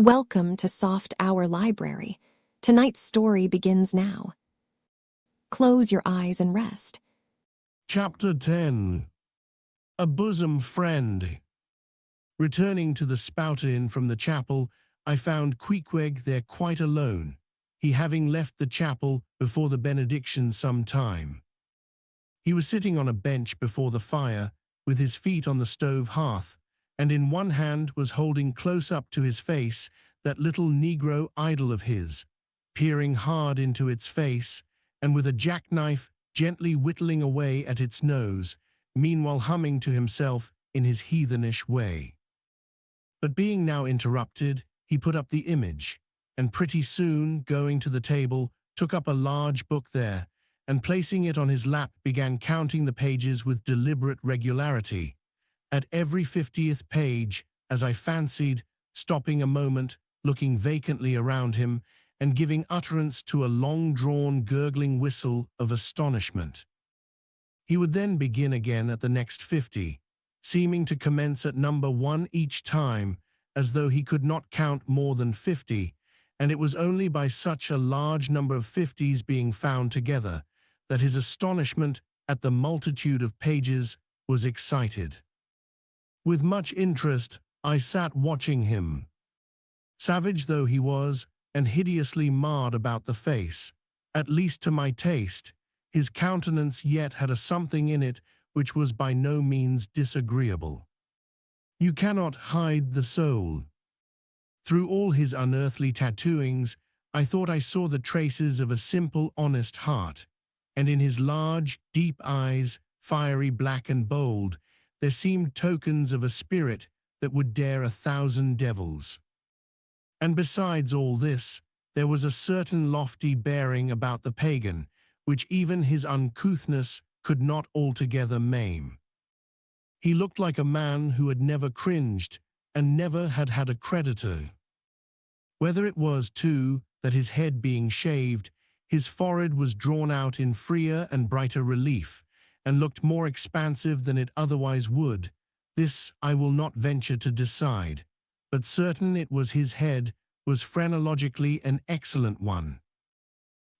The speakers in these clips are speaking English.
Welcome to Soft Hour Library. Tonight's story begins now. Close your eyes and rest. Chapter 10. A Bosom Friend. Returning to the Spout Inn from the chapel, I found Queequeg there quite alone, he having left the chapel before the benediction some time. He was sitting on a bench before the fire, with his feet on the stove hearth, and in one hand was holding close up to his face that little Negro idol of his, peering hard into its face, and with a jackknife gently whittling away at its nose, meanwhile humming to himself in his heathenish way. But being now interrupted, he put up the image, and pretty soon, going to the table, took up a large book there, and placing it on his lap began counting the pages with deliberate regularity. At every 50th page, as I fancied, stopping a moment, looking vacantly around him, and giving utterance to a long-drawn gurgling whistle of astonishment. He would then begin again at the next 50, seeming to commence at number 1 each time, as though he could not count more than 50, and it was only by such a large number of 50s being found together that his astonishment at the multitude of pages was excited. With much interest, I sat watching him. Savage though he was, and hideously marred about the face, at least to my taste, his countenance yet had a something in it which was by no means disagreeable. You cannot hide the soul. Through all his unearthly tattooings, I thought I saw the traces of a simple, honest heart, and in his large, deep eyes, fiery black and bold, there seemed tokens of a spirit that would dare 1,000 devils. And besides all this, there was a certain lofty bearing about the pagan, which even his uncouthness could not altogether maim. He looked like a man who had never cringed, and never had had a creditor. Whether it was, too, that his head being shaved, his forehead was drawn out in freer and brighter relief, and looked more expansive than it otherwise would, this I will not venture to decide, but certain it was his head was phrenologically an excellent one.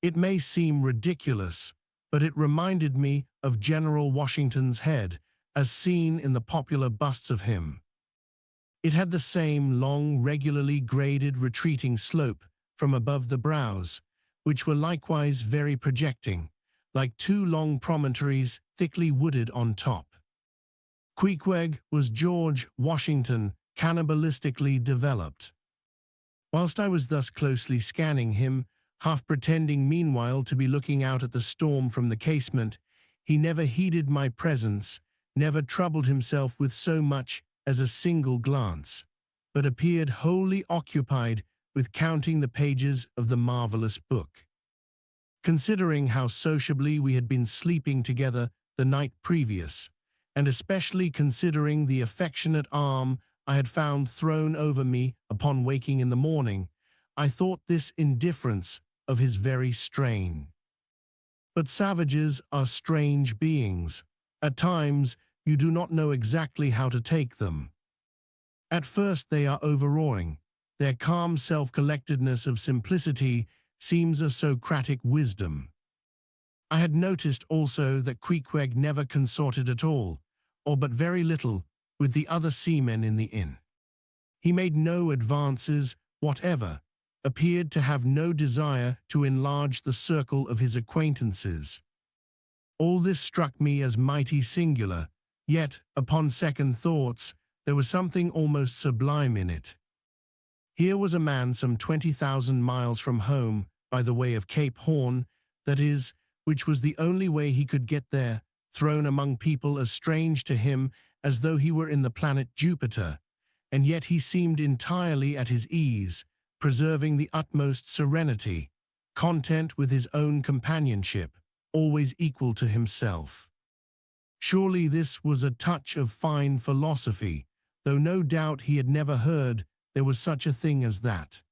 It may seem ridiculous, but it reminded me of General Washington's head, as seen in the popular busts of him. It had the same long, regularly graded retreating slope from above the brows, which were likewise very projecting, like two long promontories thickly wooded on top. Queequeg was George Washington cannibalistically developed. Whilst I was thus closely scanning him, half pretending meanwhile to be looking out at the storm from the casement, he never heeded my presence, never troubled himself with so much as a single glance, but appeared wholly occupied with counting the pages of the marvelous book. Considering how sociably we had been sleeping together the night previous, and especially considering the affectionate arm I had found thrown over me upon waking in the morning, I thought this indifference of his very strange. But savages are strange beings. At times, you do not know exactly how to take them. At first they are overawing. Their calm self-collectedness of simplicity seems a Socratic wisdom. I had noticed also that Queequeg never consorted at all, or but very little, with the other seamen in the inn. He made no advances whatever, appeared to have no desire to enlarge the circle of his acquaintances. All this struck me as mighty singular, yet, upon second thoughts, there was something almost sublime in it. Here was a man some 20,000 miles from home, by the way of Cape Horn, that is, which was the only way he could get there, thrown among people as strange to him as though he were in the planet Jupiter, and yet he seemed entirely at his ease, preserving the utmost serenity, content with his own companionship, always equal to himself. Surely this was a touch of fine philosophy, though no doubt he had never heard there was such a thing as that.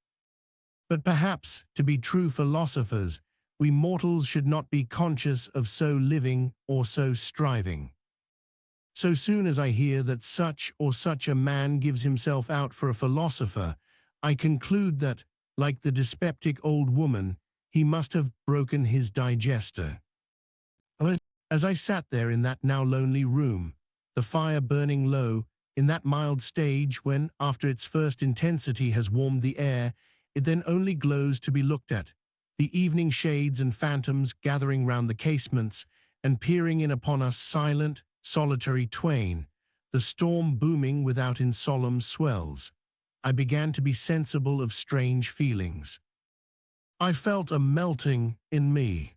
But perhaps, to be true philosophers, we mortals should not be conscious of so living or so striving. So soon as I hear that such or such a man gives himself out for a philosopher, I conclude that, like the dyspeptic old woman, he must have broken his digester. As I sat there in that now lonely room, the fire burning low, in that mild stage when, after its first intensity has warmed the air, it then only glows to be looked at, the evening shades and phantoms gathering round the casements and peering in upon us silent, solitary twain, the storm booming without in solemn swells, I began to be sensible of strange feelings. I felt a melting in me.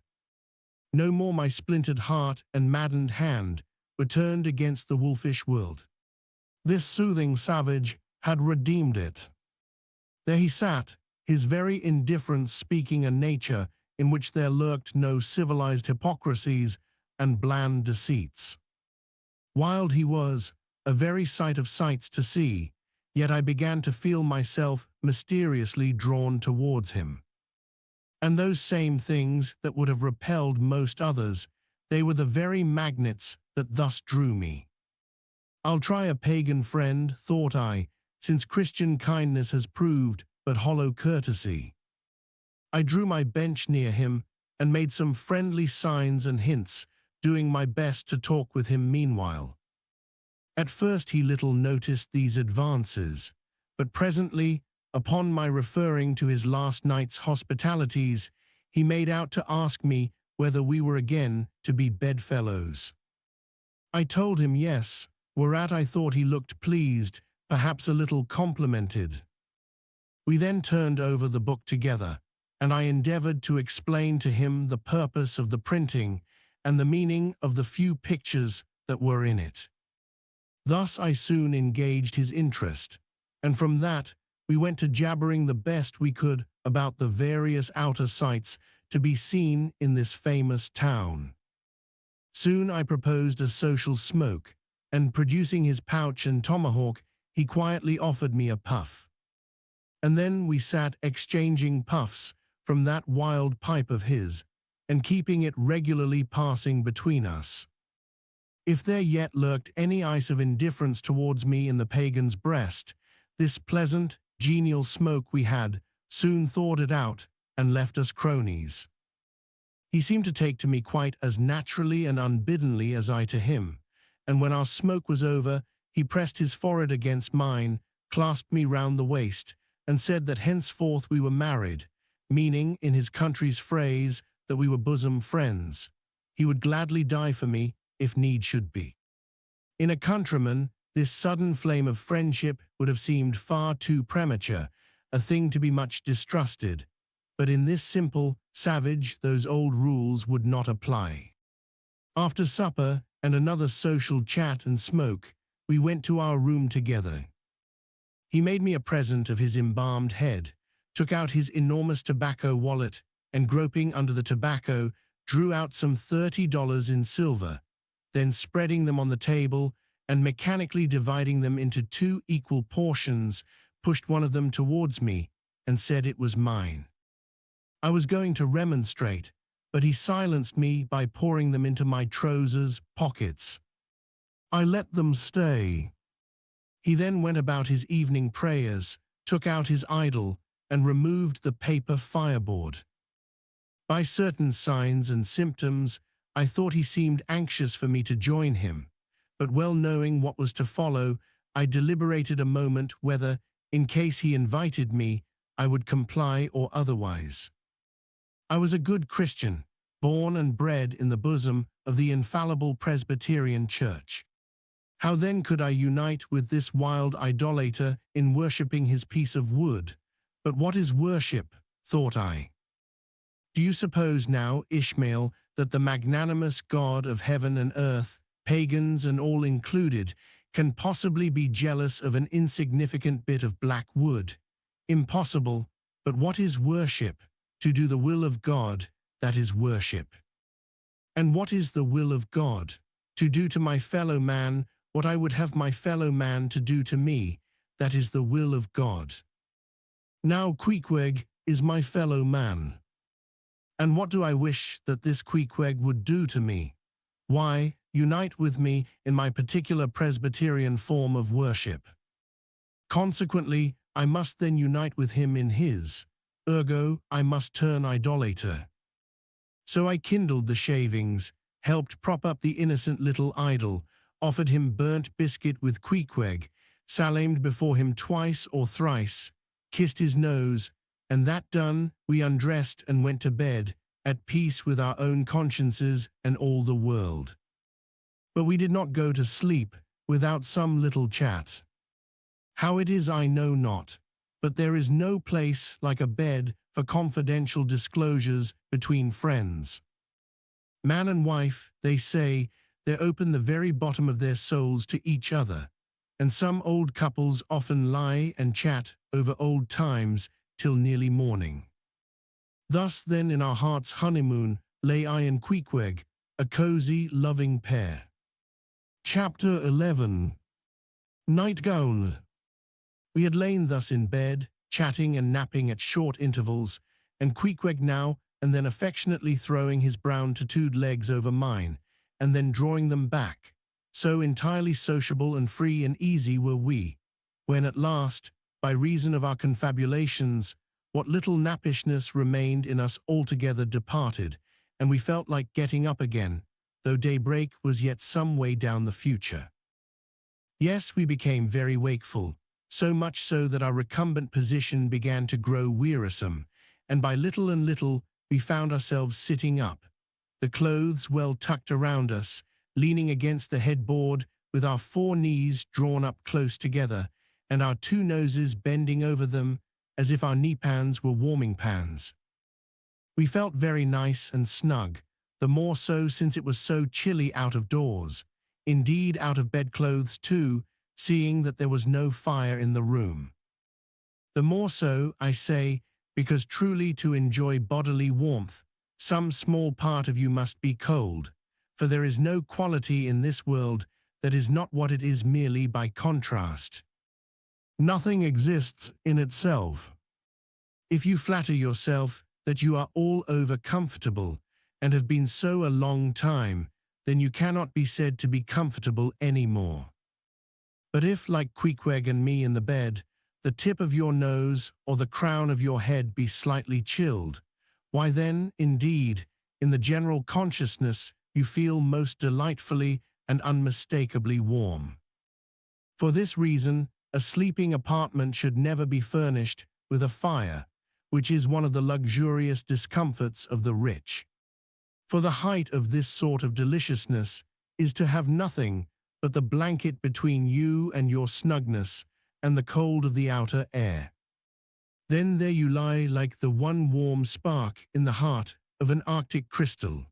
No more my splintered heart and maddened hand were turned against the wolfish world. This soothing savage had redeemed it. There he sat, his very indifference speaking a nature in which there lurked no civilized hypocrisies and bland deceits. Wild he was, a very sight of sights to see, yet I began to feel myself mysteriously drawn towards him. And those same things that would have repelled most others, they were the very magnets that thus drew me. I'll try a pagan friend, thought I, since Christian kindness has proved but hollow courtesy. I drew my bench near him and made some friendly signs and hints, doing my best to talk with him meanwhile. At first he little noticed these advances, but presently, upon my referring to his last night's hospitalities, he made out to ask me whether we were again to be bedfellows. I told him yes, whereat I thought he looked pleased, perhaps a little complimented. We then turned over the book together, and I endeavored to explain to him the purpose of the printing and the meaning of the few pictures that were in it. Thus I soon engaged his interest, and from that we went to jabbering the best we could about the various outer sights to be seen in this famous town. Soon I proposed a social smoke, and producing his pouch and tomahawk, he quietly offered me a puff. And then we sat exchanging puffs from that wild pipe of his, and keeping it regularly passing between us. If there yet lurked any ice of indifference towards me in the pagan's breast, this pleasant, genial smoke we had soon thawed it out and left us cronies. He seemed to take to me quite as naturally and unbiddenly as I to him, and when our smoke was over, he pressed his forehead against mine, clasped me round the waist, and said that henceforth we were married, meaning, in his country's phrase, that we were bosom friends. He would gladly die for me, if need should be. In a countryman, this sudden flame of friendship would have seemed far too premature, a thing to be much distrusted, but in this simple savage those old rules would not apply. After supper and another social chat and smoke, we went to our room together. He made me a present of his embalmed head, took out his enormous tobacco wallet, and groping under the tobacco, drew out some $30 in silver, then spreading them on the table and mechanically dividing them into 2 equal portions, pushed one of them towards me and said it was mine. I was going to remonstrate, but he silenced me by pouring them into my trousers pockets. I let them stay. He then went about his evening prayers, took out his idol, and removed the paper fireboard. By certain signs and symptoms, I thought he seemed anxious for me to join him, but well knowing what was to follow, I deliberated a moment whether, in case he invited me, I would comply or otherwise. I was a good Christian, born and bred in the bosom of the infallible Presbyterian Church. How then could I unite with this wild idolater in worshipping his piece of wood? But what is worship, thought I. Do you suppose now, Ishmael, that the magnanimous God of heaven and earth, pagans and all included, can possibly be jealous of an insignificant bit of black wood? Impossible. But what is worship? To do the will of God, that is worship. And what is the will of God? To do to my fellow man what I would have my fellow man to do to me, that is the will of God. Now Queequeg is my fellow man. And what do I wish that this Queequeg would do to me? Why, unite with me in my particular Presbyterian form of worship. Consequently, I must then unite with him in his. Ergo, I must turn idolater. So I kindled the shavings, helped prop up the innocent little idol, offered him burnt biscuit with Queequeg, salamed before him twice or thrice, kissed his nose, and that done, we undressed and went to bed, at peace with our own consciences and all the world. But we did not go to sleep without some little chat. How it is I know not, but there is no place like a bed for confidential disclosures between friends. Man and wife, they say, they open the very bottom of their souls to each other, and some old couples often lie and chat over old times till nearly morning. Thus then in our heart's honeymoon lay I and Queequeg, a cozy, loving pair. Chapter 11. Nightgown. We had lain thus in bed, chatting and napping at short intervals, and Queequeg now and then affectionately throwing his brown tattooed legs over mine, and then drawing them back. So entirely sociable and free and easy were we, when at last, by reason of our confabulations, what little nappishness remained in us altogether departed, and we felt like getting up again, though daybreak was yet some way down the future. Yes, we became very wakeful, so much so that our recumbent position began to grow wearisome, and by little and little we found ourselves sitting up, the clothes well tucked around us, leaning against the headboard with our 4 knees drawn up close together, and our 2 noses bending over them as if our knee-pans were warming pans. We felt very nice and snug, the more so since it was so chilly out of doors, indeed out of bedclothes too, seeing that there was no fire in the room. The more so, I say, because truly to enjoy bodily warmth, some small part of you must be cold, for there is no quality in this world that is not what it is merely by contrast. Nothing exists in itself. If you flatter yourself that you are all over comfortable and have been so a long time, then you cannot be said to be comfortable any more. But if, like Queequeg and me in the bed, the tip of your nose or the crown of your head be slightly chilled, why then, indeed, in the general consciousness you feel most delightfully and unmistakably warm. For this reason, a sleeping apartment should never be furnished with a fire, which is one of the luxurious discomforts of the rich. For the height of this sort of deliciousness is to have nothing but the blanket between you and your snugness and the cold of the outer air. Then there you lie like the one warm spark in the heart of an Arctic crystal.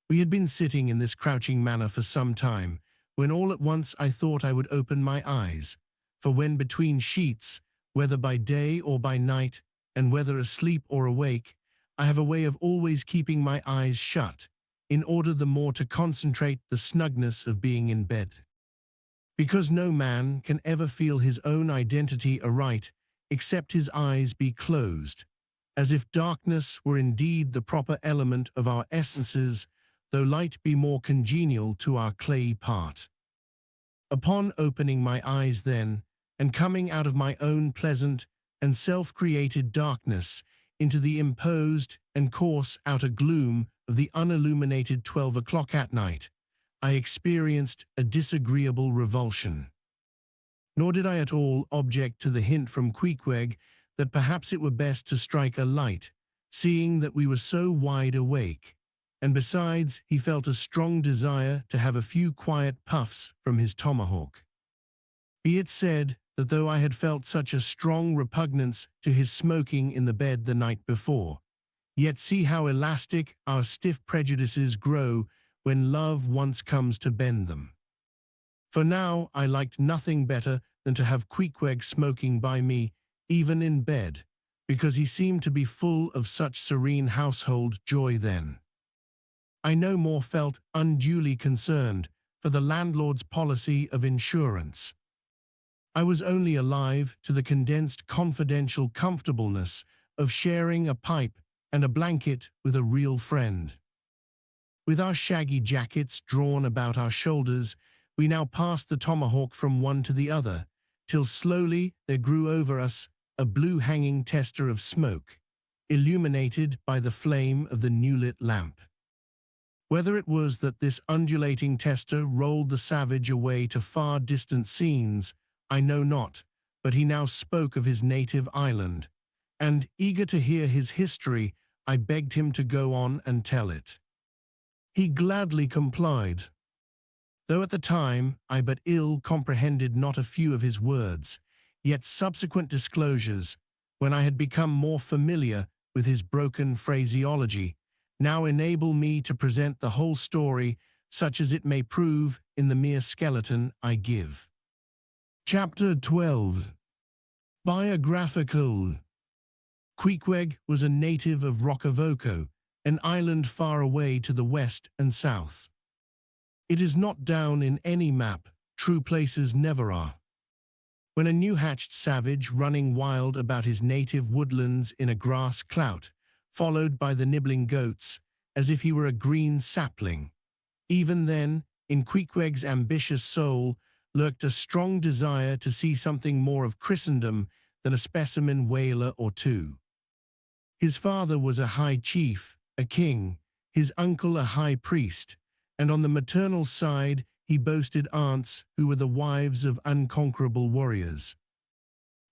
We had been sitting in this crouching manner for some time, when all at once I thought I would open my eyes, for when between sheets, whether by day or by night, and whether asleep or awake, I have a way of always keeping my eyes shut, in order the more to concentrate the snugness of being in bed. Because no man can ever feel his own identity aright except his eyes be closed, as if darkness were indeed the proper element of our essences, though light be more congenial to our clayey part. Upon opening my eyes then, and coming out of my own pleasant and self-created darkness into the imposed and coarse outer gloom of the unilluminated 12 o'clock at night, I experienced a disagreeable revulsion. Nor did I at all object to the hint from Queequeg that perhaps it were best to strike a light, seeing that we were so wide awake, and besides he felt a strong desire to have a few quiet puffs from his tomahawk. Be it said that though I had felt such a strong repugnance to his smoking in the bed the night before, yet see how elastic our stiff prejudices grow when love once comes to bend them. For now I liked nothing better than to have Queequeg smoking by me, even in bed, because he seemed to be full of such serene household joy then. I no more felt unduly concerned for the landlord's policy of insurance. I was only alive to the condensed confidential comfortableness of sharing a pipe and a blanket with a real friend. With our shaggy jackets drawn about our shoulders, we now passed the tomahawk from one to the other, till slowly there grew over us a blue hanging tester of smoke, illuminated by the flame of the new-lit lamp. Whether it was that this undulating tester rolled the savage away to far distant scenes, I know not, but he now spoke of his native island, and, eager to hear his history, I begged him to go on and tell it. He gladly complied, though at the time I but ill comprehended not a few of his words, yet subsequent disclosures, when I had become more familiar with his broken phraseology, now enable me to present the whole story such as it may prove in the mere skeleton I give. Chapter 12. Biographical. Queequeg was a native of Roccavoco, an island far away to the west and south. It is not down in any map, true places never are. When a new-hatched savage running wild about his native woodlands in a grass clout, followed by the nibbling goats, as if he were a green sapling. Even then, in Queequeg's ambitious soul, lurked a strong desire to see something more of Christendom than a specimen whaler or two. His father was a high chief, a king, his uncle a high priest, and on the maternal side he boasted aunts who were the wives of unconquerable warriors.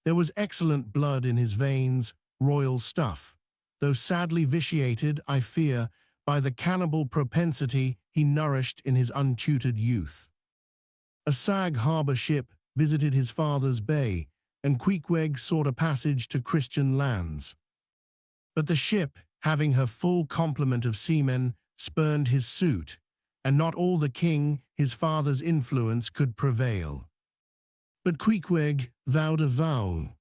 There was excellent blood in his veins, royal stuff, though sadly vitiated, I fear, by the cannibal propensity he nourished in his untutored youth. A Sag Harbor ship visited his father's bay, and Queequeg sought a passage to Christian lands. But the ship, having her full complement of seamen, spurned his suit, and not all the king, his father's influence, could prevail. But Queequeg vowed a vow.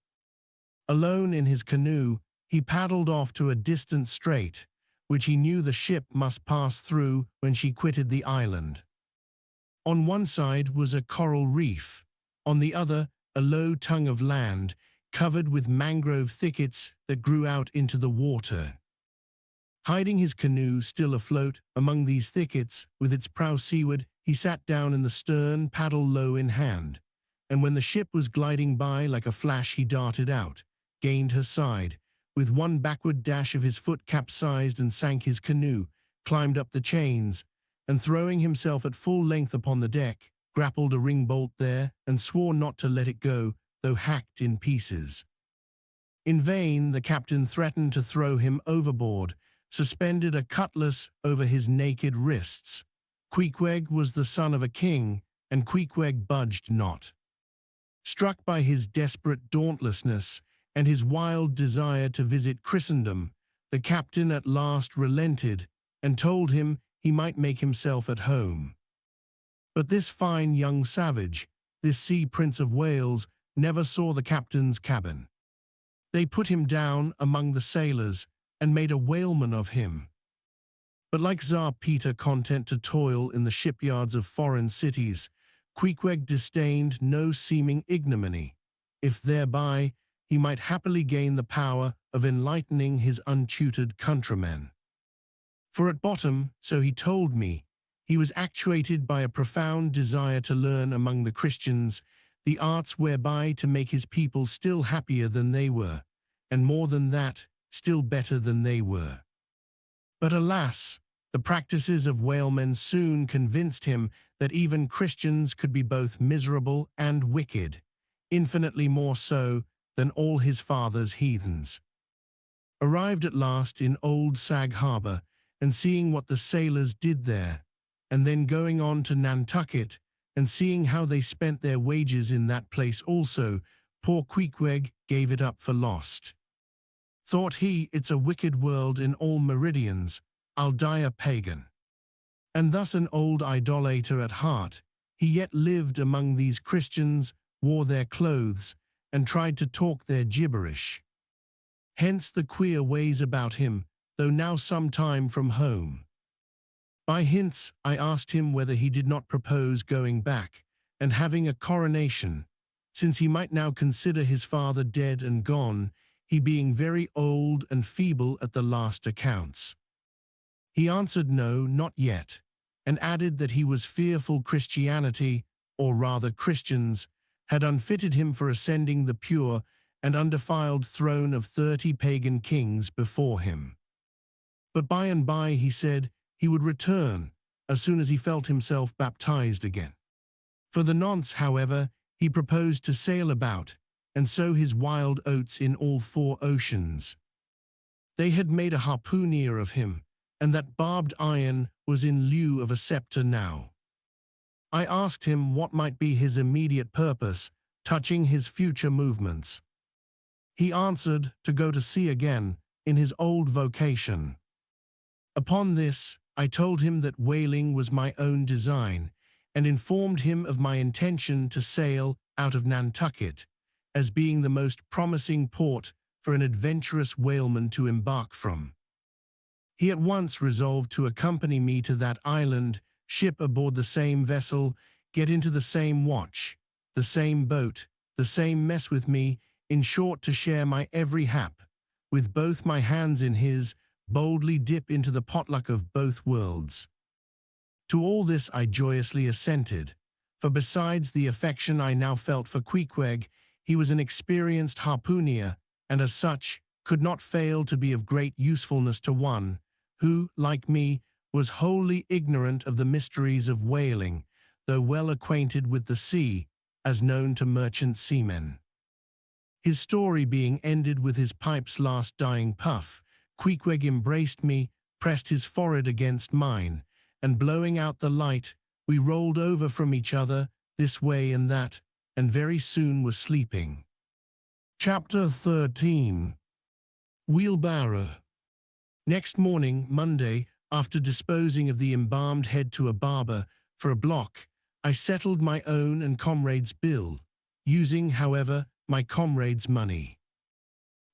Alone in his canoe, he paddled off to a distant strait, which he knew the ship must pass through when she quitted the island. On one side was a coral reef, on the other a low tongue of land, covered with mangrove thickets that grew out into the water. Hiding his canoe still afloat among these thickets, with its prow seaward, he sat down in the stern, paddle low in hand, and when the ship was gliding by like a flash he darted out, gained her side, with one backward dash of his foot capsized and sank his canoe, climbed up the chains, and throwing himself at full length upon the deck, grappled a ring-bolt there, and swore not to let it go, though hacked in pieces. In vain the captain threatened to throw him overboard, suspended a cutlass over his naked wrists. Queequeg was the son of a king, and Queequeg budged not. Struck by his desperate dauntlessness and his wild desire to visit Christendom, the captain at last relented and told him he might make himself at home. But this fine young savage, this sea prince of Wales, never saw the captain's cabin. They put him down among the sailors and made a whaleman of him. But like Tsar Peter content to toil in the shipyards of foreign cities, Queequeg disdained no seeming ignominy, if thereby he might happily gain the power of enlightening his untutored countrymen. For at bottom, so he told me, he was actuated by a profound desire to learn among the Christians the arts whereby to make his people still happier than they were, and more than that, still better than they were. But alas, the practices of whalemen soon convinced him that even Christians could be both miserable and wicked, infinitely more so than all his father's heathens. Arrived at last in old Sag Harbor, and seeing what the sailors did there, and then going on to Nantucket, and seeing how they spent their wages in that place also, poor Queequeg gave it up for lost. Thought he, it's a wicked world in all meridians, I'll die a pagan. And thus an old idolater at heart, he yet lived among these Christians, wore their clothes, and tried to talk their gibberish. Hence the queer ways about him, though now some time from home. By hints I asked him whether he did not propose going back, and having a coronation, since he might now consider his father dead and gone, he being very old and feeble at the last accounts. He answered no, not yet, and added that he was fearful Christianity, or rather Christians, had unfitted him for ascending the pure and undefiled throne of 30 pagan kings before him. But by and by, he said, he would return as soon as he felt himself baptized again. For the nonce, however, he proposed to sail about and sow his wild oats in all 4 oceans. They had made a harpooner of him, and that barbed iron was in lieu of a scepter now. I asked him what might be his immediate purpose, touching his future movements. He answered to go to sea again in his old vocation. Upon this, I told him that whaling was my own design, and informed him of my intention to sail out of Nantucket, as being the most promising port for an adventurous whaleman to embark from. He at once resolved to accompany me to that island, ship aboard the same vessel, get into the same watch, the same boat, the same mess with me, in short to share my every hap, with both my hands in his, boldly dip into the potluck of both worlds. To all this I joyously assented, for besides the affection I now felt for Queequeg, he was an experienced harpooner, and as such could not fail to be of great usefulness to one who, like me, was wholly ignorant of the mysteries of whaling, though well acquainted with the sea, as known to merchant seamen. His story being ended with his pipe's last dying puff, Queequeg embraced me, pressed his forehead against mine, and blowing out the light, we rolled over from each other, this way and that, and very soon were sleeping. Chapter 13. Wheelbarrow. Next morning, Monday, after disposing of the embalmed head to a barber for a block, I settled my own and comrade's bill, using, however, my comrade's money.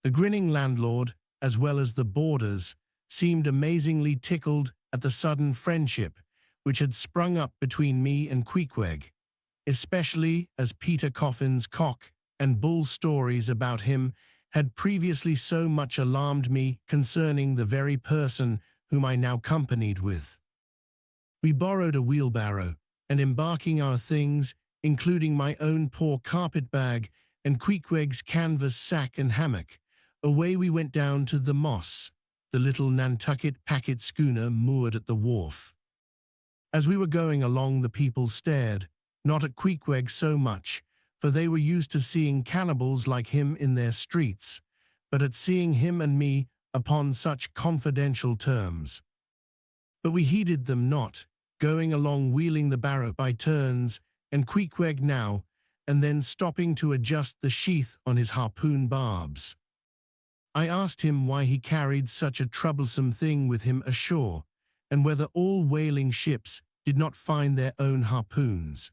The grinning landlord, as well as the boarders, seemed amazingly tickled at the sudden friendship which had sprung up between me and Queequeg, especially as Peter Coffin's cock and bull stories about him had previously so much alarmed me concerning the very person whom I now companied with. We borrowed a wheelbarrow, and embarking our things, including my own poor carpet-bag and Queequeg's canvas sack and hammock, away we went down to the Moss, the little Nantucket packet schooner moored at the wharf. As we were going along, the people stared, not at Queequeg so much, for they were used to seeing cannibals like him in their streets, but at seeing him and me upon such confidential terms. But we heeded them not, going along wheeling the barrow by turns, and Queequeg now and then stopping to adjust the sheath on his harpoon barbs. I asked him why he carried such a troublesome thing with him ashore, and whether all whaling ships did not find their own harpoons.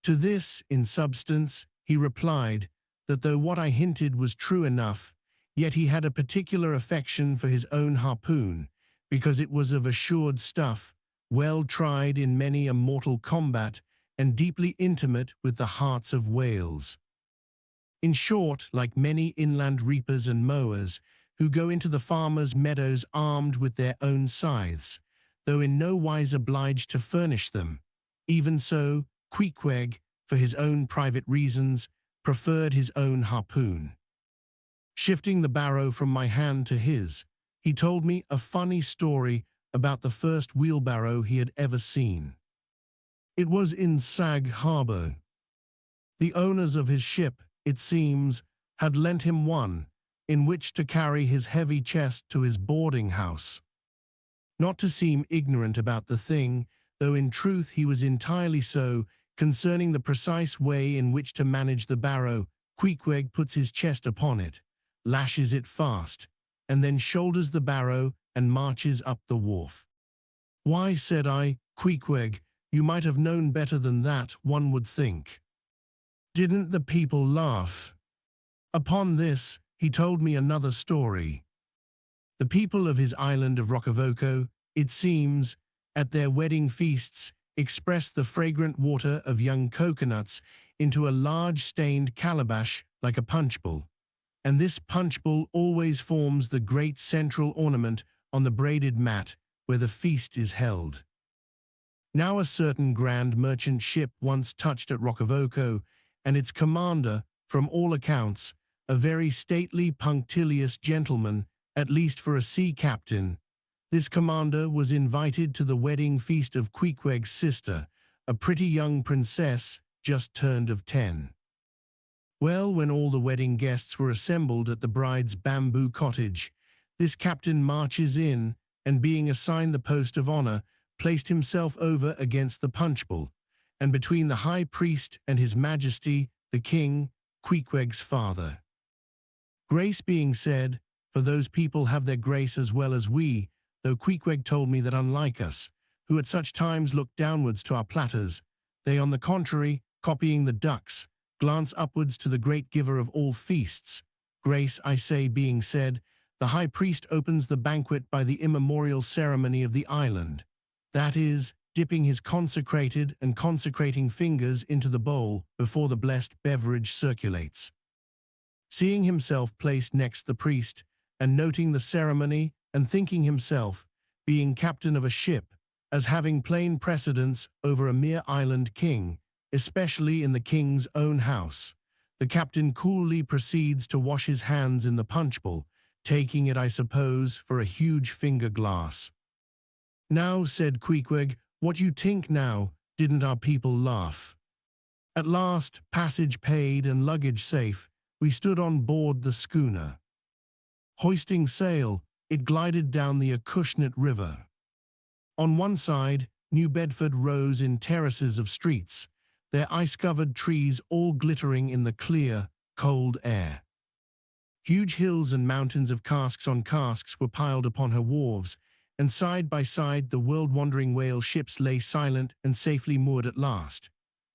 To this, in substance, he replied that though what I hinted was true enough, yet he had a particular affection for his own harpoon, because it was of assured stuff, well tried in many a mortal combat, and deeply intimate with the hearts of whales. In short, like many inland reapers and mowers, who go into the farmers' meadows armed with their own scythes, though in no wise obliged to furnish them, even so Queequeg, for his own private reasons, preferred his own harpoon. Shifting the barrow from my hand to his, he told me a funny story about the first wheelbarrow he had ever seen. It was in Sag Harbor. The owners of his ship, it seems, had lent him one, in which to carry his heavy chest to his boarding house. Not to seem ignorant about the thing, though in truth he was entirely so, concerning the precise way in which to manage the barrow, Queequeg puts his chest upon it, lashes it fast, and then shoulders the barrow and marches up the wharf. Why, said I, Queequeg, you might have known better than that, one would think. Didn't the people laugh? Upon this, he told me another story. The people of his island of Roccavoco, it seems, at their wedding feasts, expressed the fragrant water of young coconuts into a large stained calabash like a punch-bowl, and this punch-bowl always forms the great central ornament on the braided mat where the feast is held. Now a certain grand merchant ship once touched at Roccavoco, and its commander, from all accounts, a very stately, punctilious gentleman, at least for a sea captain. This commander was invited to the wedding feast of Queequeg's sister, a pretty young princess just turned of 10. Well, when all the wedding guests were assembled at the bride's bamboo cottage, this captain marches in, and being assigned the post of honor, placed himself over against the punchbowl, and between the high priest and his majesty, the king, Queequeg's father. Grace being said, for those people have their grace as well as we, though Queequeg told me that unlike us, who at such times look downwards to our platters, they on the contrary, copying the ducks, glance upwards to the great giver of all feasts. Grace, I say, being said, the high priest opens the banquet by the immemorial ceremony of the island, that is, dipping his consecrated and consecrating fingers into the bowl before the blessed beverage circulates. Seeing himself placed next the priest, and noting the ceremony, and thinking himself, being captain of a ship, as having plain precedence over a mere island king, especially in the king's own house, the captain coolly proceeds to wash his hands in the punchbowl, taking it, I suppose, for a huge finger glass. Now, said Queequeg, what you think now, didn't our people laugh? At last, passage paid and luggage safe, we stood on board the schooner. Hoisting sail, it glided down the Acushnet River. On one side, New Bedford rose in terraces of streets, their ice-covered trees all glittering in the clear, cold air. Huge hills and mountains of casks on casks were piled upon her wharves, and side by side the world-wandering whale ships lay silent and safely moored at last,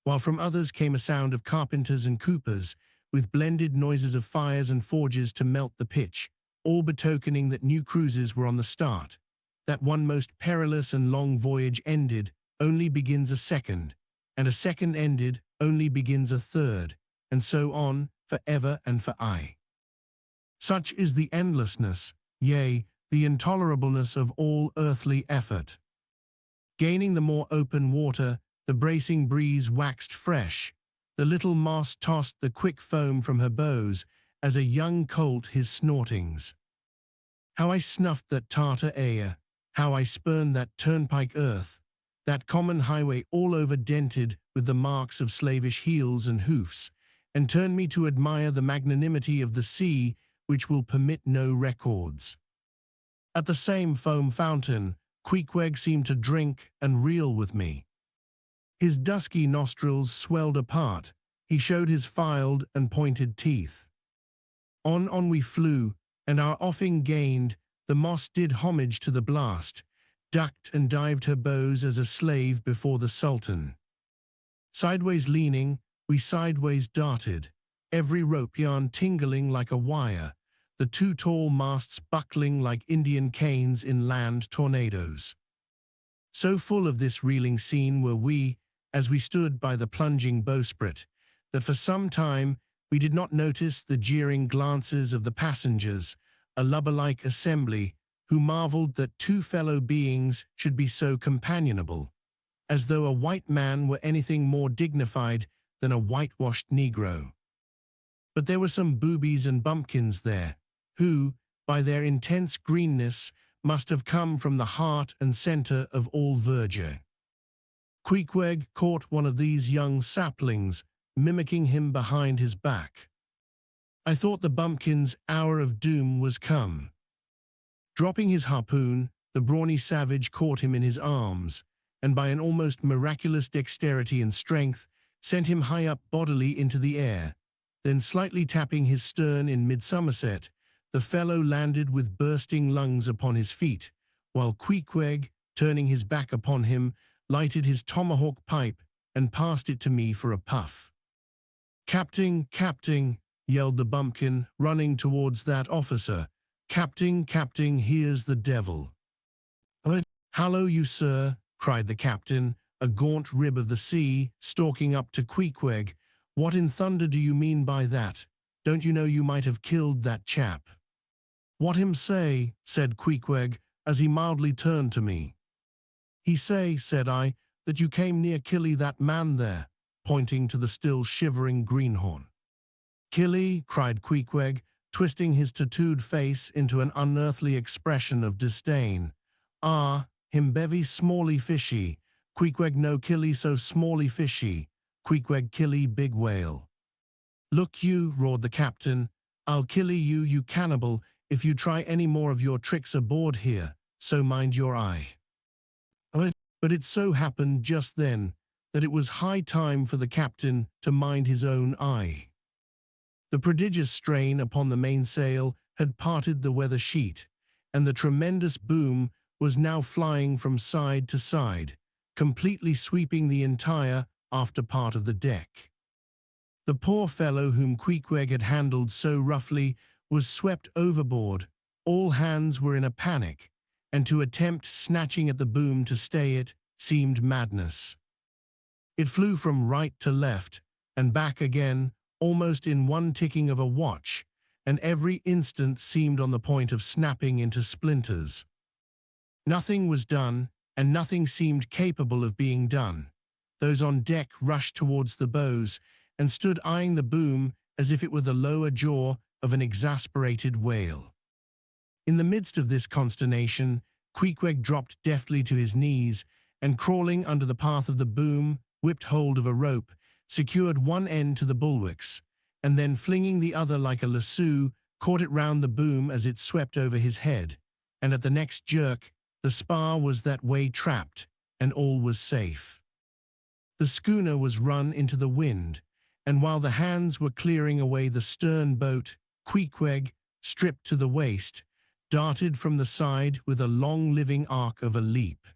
while from others came a sound of carpenters and coopers, with blended noises of fires and forges to melt the pitch, all betokening that new cruises were on the start. That one most perilous and long voyage ended, only begins a second, and a second ended, only begins a third, and so on, for ever and for aye. Such is the endlessness, yea, the intolerableness of all earthly effort. Gaining the more open water, the bracing breeze waxed fresh, the little mast tossed the quick foam from her bows, as a young colt his snortings. How I snuffed that Tartar air, how I spurned that turnpike earth, that common highway all over dented with the marks of slavish heels and hoofs, and turned me to admire the magnanimity of the sea which will permit no records. At the same foam fountain, Queequeg seemed to drink and reel with me. His dusky nostrils swelled apart, he showed his filed and pointed teeth. On we flew, and our offing gained, the moss did homage to the blast, ducked and dived her bows as a slave before the Sultan. Sideways leaning, we sideways darted, every rope yarn tingling like a wire, the two tall masts buckling like Indian canes in land tornadoes. So full of this reeling scene were we, as we stood by the plunging bowsprit, that for some time we did not notice the jeering glances of the passengers, a lubber-like assembly, who marveled that two fellow beings should be so companionable, as though a white man were anything more dignified than a whitewashed Negro. But there were some boobies and bumpkins there, who, by their intense greenness, must have come from the heart and center of all verdure. Queequeg caught one of these young saplings, mimicking him behind his back. I thought the bumpkin's hour of doom was come. Dropping his harpoon, the brawny savage caught him in his arms, and by an almost miraculous dexterity and strength, sent him high up bodily into the air. Then slightly tapping his stern in mid-somerset, the fellow landed with bursting lungs upon his feet, while Queequeg, turning his back upon him, lighted his tomahawk pipe and passed it to me for a puff. "Captain, Captain," yelled the bumpkin, running towards that officer. "Captain, Captain, here's the devil." "Hallo, you sir," cried the captain, a gaunt rib of the sea, stalking up to Queequeg. "What in thunder do you mean by that? Don't you know you might have killed that chap?" "What him say?" said Queequeg, as he mildly turned to me. "He say," said I, "that you came near killing that man there. pointing to the still shivering greenhorn. "Killy," cried Queequeg, twisting his tattooed face into an unearthly expression of disdain. "Ah, him bevy smally fishy. Queequeg no killy so smally fishy. Queequeg killy big whale." "Look you," roared the captain, "I'll killy you, you cannibal, if you try any more of your tricks aboard here, so mind your eye." But it so happened just then that it was high time for the captain to mind his own eye. The prodigious strain upon the mainsail had parted the weather sheet, and the tremendous boom was now flying from side to side, completely sweeping the entire after part of the deck. The poor fellow whom Queequeg had handled so roughly was swept overboard. All hands were in a panic, and to attempt snatching at the boom to stay it seemed madness. It flew from right to left and back again, almost in one ticking of a watch, and every instant seemed on the point of snapping into splinters. Nothing was done, and nothing seemed capable of being done. Those on deck rushed towards the bows and stood eyeing the boom as if it were the lower jaw of an exasperated whale. In the midst of this consternation, Queequeg dropped deftly to his knees and, crawling under the path of the boom, whipped hold of a rope, secured one end to the bulwarks, and then, flinging the other like a lasso, caught it round the boom as it swept over his head, and at the next jerk the spar was that way trapped, and all was safe. The schooner was run into the wind, and while the hands were clearing away the stern boat, Queequeg, stripped to the waist, darted from the side with a long living arc of a leap.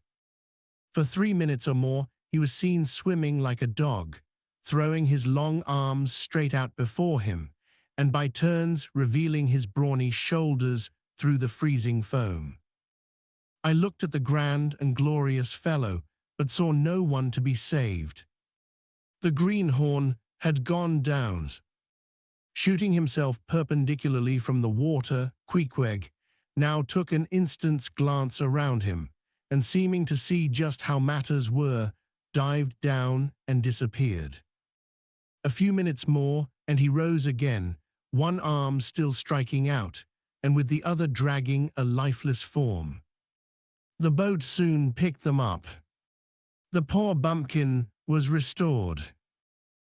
For 3 minutes or more he was seen swimming like a dog, throwing his long arms straight out before him, and by turns revealing his brawny shoulders through the freezing foam. I looked at the grand and glorious fellow, but saw no one to be saved. The greenhorn had gone down. Shooting himself perpendicularly from the water, Queequeg now took an instant's glance around him, and seeming to see just how matters were, dived down and disappeared. A few minutes more, and he rose again, one arm still striking out, and with the other dragging a lifeless form. The boat soon picked them up. The poor bumpkin was restored.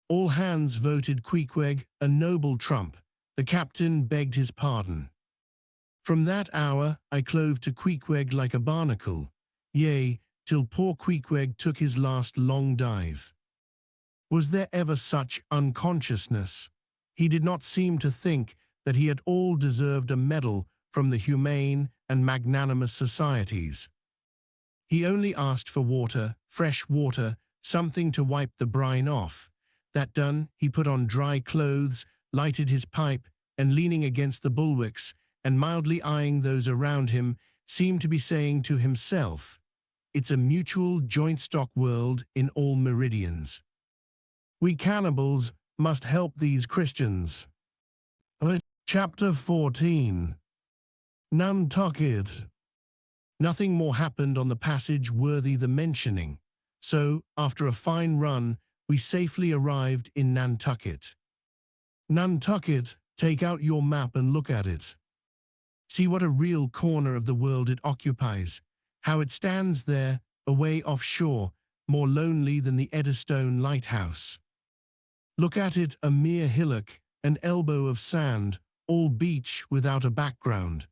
All hands voted Queequeg a noble trump. The captain begged his pardon. From that hour I clove to Queequeg like a barnacle, yea, till poor Queequeg took his last long dive. Was there ever such unconsciousness? He did not seem to think that he at all deserved a medal from the humane and magnanimous societies. He only asked for water, fresh water, something to wipe the brine off. That done, he put on dry clothes, lighted his pipe, and leaning against the bulwarks, and mildly eyeing those around him, seemed to be saying to himself, "It's a mutual joint-stock world in all meridians. We cannibals must help these Christians." Chapter 14. Nantucket. Nothing more happened on the passage worthy the mentioning, so, after a fine run, we safely arrived in Nantucket. Nantucket, take out your map and look at it. See what a real corner of the world it occupies, how it stands there, away offshore, more lonely than the Eddystone Lighthouse. Look at it, a mere hillock, an elbow of sand, all beach without a background.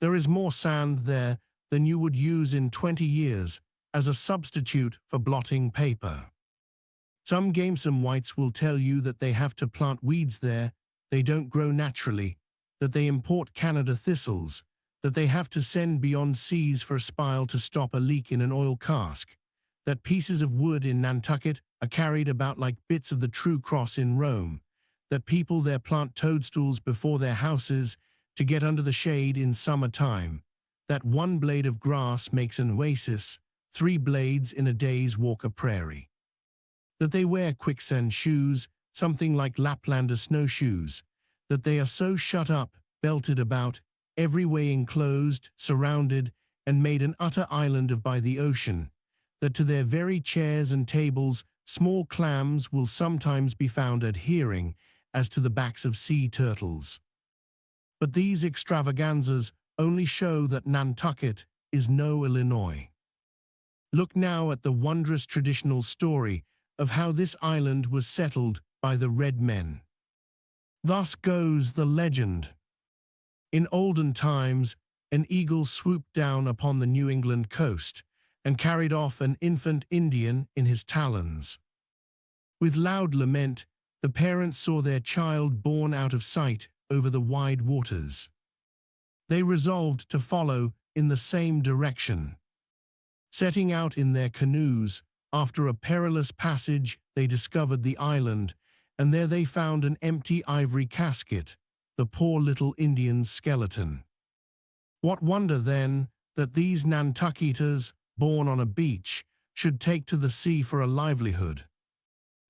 There is more sand there than you would use in 20 years as a substitute for blotting paper. Some gamesome whites will tell you that they have to plant weeds there, they don't grow naturally, that they import Canada thistles, that they have to send beyond seas for a spile to stop a leak in an oil cask, that pieces of wood in Nantucket are carried about like bits of the true cross in Rome, that people there plant toadstools before their houses to get under the shade in summer time, that one blade of grass makes an oasis, 3 blades in a day's walk a prairie. That they wear quicksand shoes, something like Laplander snowshoes, that they are so shut up, belted about, every way enclosed, surrounded, and made an utter island of by the ocean, that to their very chairs and tables Small clams will sometimes be found adhering as to the backs of sea turtles. But these extravaganzas only show that Nantucket is no Illinois. Look now at the wondrous traditional story of how this island was settled by the red men. Thus goes the legend. In olden times, an eagle swooped down upon the New England coast and carried off an infant Indian in his talons. With loud lament, the parents saw their child borne out of sight over the wide waters. They resolved to follow in the same direction. Setting out in their canoes, after a perilous passage, they discovered the island, and there they found an empty ivory casket, the poor little Indian's skeleton. What wonder, then, that these Nantucketers, born on a beach, should take to the sea for a livelihood.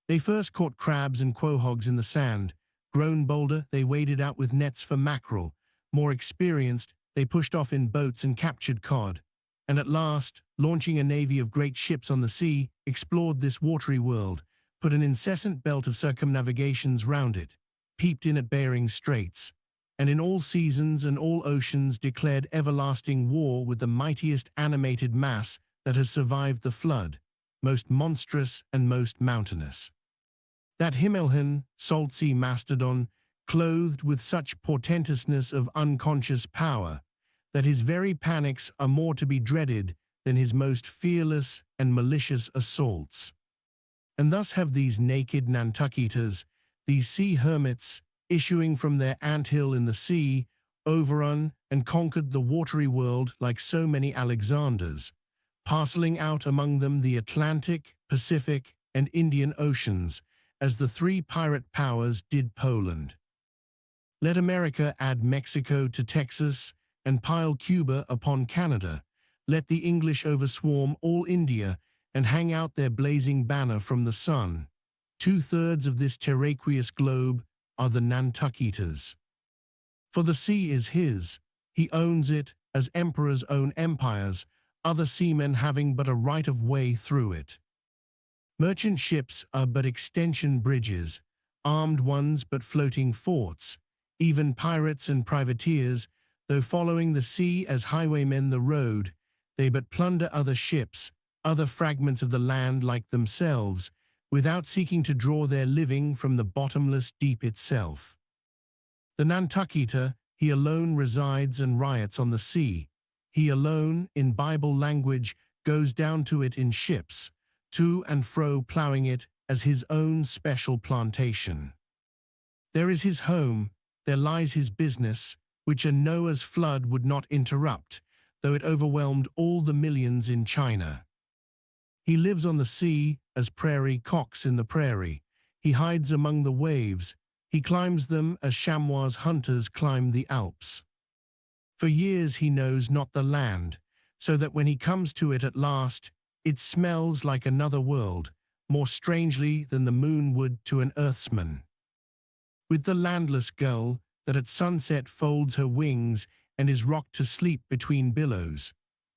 They first caught crabs and quahogs in the sand. Grown bolder, they waded out with nets for mackerel. More experienced, they pushed off in boats and captured cod. And at last, launching a navy of great ships on the sea, explored this watery world, put an incessant belt of circumnavigations round it, peeped in at Bering Straits, and in all seasons and all oceans declared everlasting war with the mightiest animated mass that has survived the flood, most monstrous and most mountainous. That Himmelhen, salt sea mastodon, clothed with such portentousness of unconscious power, that his very panics are more to be dreaded than his most fearless and malicious assaults. And thus have these naked Nantucketers, these sea hermits, issuing from their anthill in the sea, overrun and conquered the watery world like so many Alexanders, parceling out among them the Atlantic, Pacific, and Indian Oceans, as the three pirate powers did Poland. Let America add Mexico to Texas, and pile Cuba upon Canada. Let the English overswarm all India, and hang out their blazing banner from the sun. 2/3 of this terraqueous globe are the Nantucketers. For the sea is his, he owns it, as emperors own empires, other seamen having but a right of way through it. Merchant ships are but extension bridges, armed ones but floating forts. Even pirates and privateers, though following the sea as highwaymen the road, they but plunder other ships, other fragments of the land like themselves, without seeking to draw their living from the bottomless deep itself. The Nantucketer, he alone resides and riots on the sea. He alone, in Bible language, goes down to it in ships, to and fro ploughing it as his own special plantation. There is his home, there lies his business, which a Noah's flood would not interrupt, though it overwhelmed all the millions in China. He lives on the sea as prairie cocks in the prairie. He hides among the waves. He climbs them as chamois hunters climb the Alps. For years he knows not the land, so that when he comes to it at last, it smells like another world, more strangely than the moon would to an earthsman. With the landless gull that at sunset folds her wings and is rocked to sleep between billows,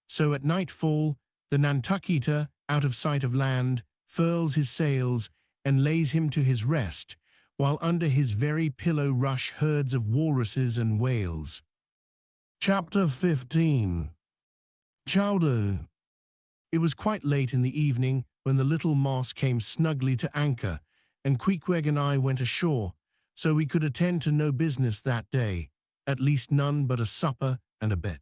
so at nightfall the Nantucketer, out of sight of land, furls his sails and lays him to his rest, while under his very pillow rush herds of walruses and whales. Chapter 15. Chowder. It was quite late in the evening when the little Moss came snugly to anchor, and Queequeg and I went ashore, so we could attend to no business that day, at least none but a supper and a bet.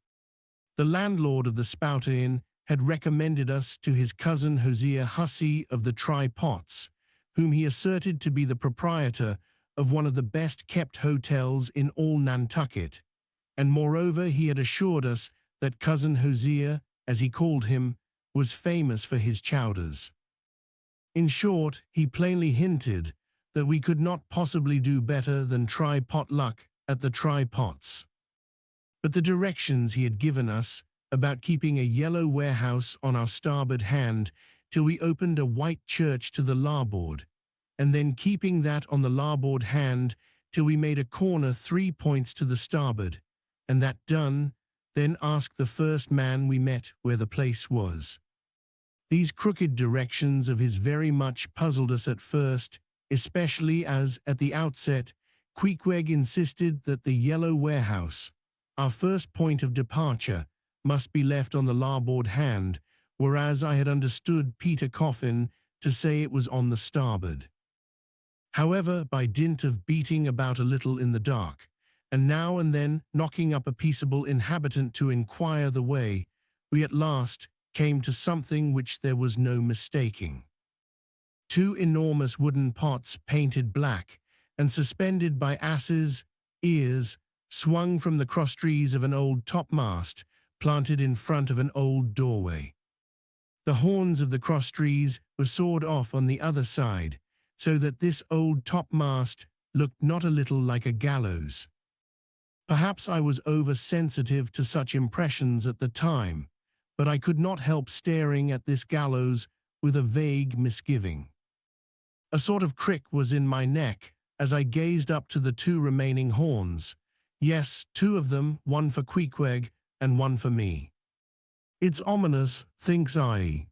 The landlord of the Spouter Inn had recommended us to his cousin Hosea Hussey of the Tri-Pots, whom he asserted to be the proprietor of one of the best-kept hotels in all Nantucket, and moreover he had assured us that cousin Hosea, as he called him, was famous for his chowders. In short, he plainly hinted that we could not possibly do better than try pot luck at the Tri-Pots. But the directions he had given us about keeping a yellow warehouse on our starboard hand till we opened a white church to the larboard, and then keeping that on the larboard hand till we made a corner 3 points to the starboard, and that done, then ask the first man we met where the place was. These crooked directions of his very much puzzled us at first, especially as, at the outset, Queequeg insisted that the yellow warehouse, our first point of departure, must be left on the larboard hand, whereas I had understood Peter Coffin to say it was on the starboard. However, by dint of beating about a little in the dark, and now and then knocking up a peaceable inhabitant to inquire the way, we at last came to something which there was no mistaking. Two enormous wooden pots painted black and suspended by asses' ears swung from the crosstrees of an old topmast planted in front of an old doorway. The horns of the crosstrees were sawed off on the other side, so that this old topmast looked not a little like a gallows. Perhaps I was oversensitive to such impressions at the time, but I could not help staring at this gallows with a vague misgiving. A sort of crick was in my neck as I gazed up to the two remaining horns. Yes, two of them, one for Queequeg and one for me. It's ominous, thinks I.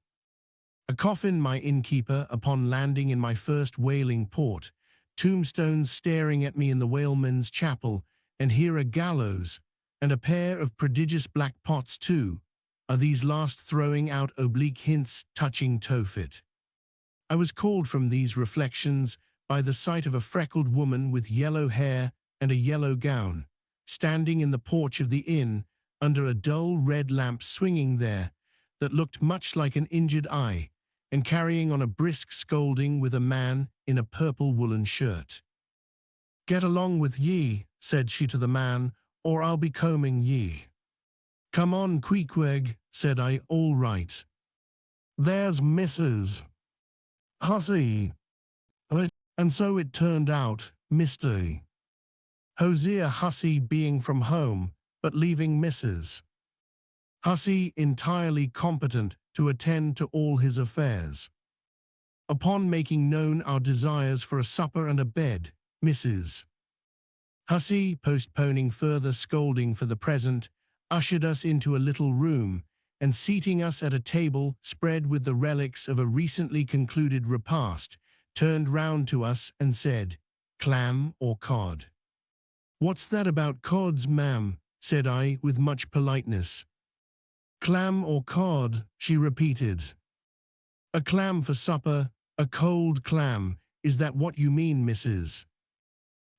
A coffin, my innkeeper, upon landing in my first whaling port, tombstones staring at me in the whalemen's chapel, and here a gallows, and a pair of prodigious black pots too, are these last throwing out oblique hints touching Tophet. I was called from these reflections by the sight of a freckled woman with yellow hair and a yellow gown, standing in the porch of the inn under a dull red lamp swinging there that looked much like an injured eye, and carrying on a brisk scolding with a man in a purple woolen shirt. "Get along with ye," said she to the man, "or I'll be combing ye." "Come on, Queequeg," said I, "all right." "There's Mrs. Hussey." And so it turned out, Mr. Hosea Hussey being from home, but leaving Mrs. Hussey entirely competent to attend to all his affairs. Upon making known our desires for a supper and a bed, Mrs. Hussey, postponing further scolding for the present, ushered us into a little room, and seating us at a table spread with the relics of a recently concluded repast, turned round to us and said, "Clam or cod?" "What's that about cods, ma'am?" said I with much politeness. "Clam or cod," she repeated. "A clam for supper, a cold clam, is that what you mean, Mrs.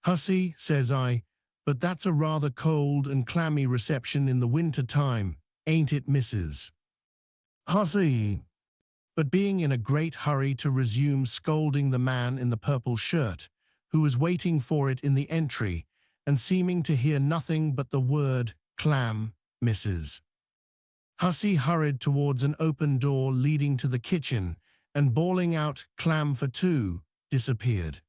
Hussey?" says I, "but that's a rather cold and clammy reception in the winter time, ain't it, Mrs. Hussey?" But being in a great hurry to resume scolding the man in the purple shirt, who was waiting for it in the entry, and seeming to hear nothing but the word clam, Mrs. Hussey hurried towards an open door leading to the kitchen, and bawling out "clam for two," disappeared.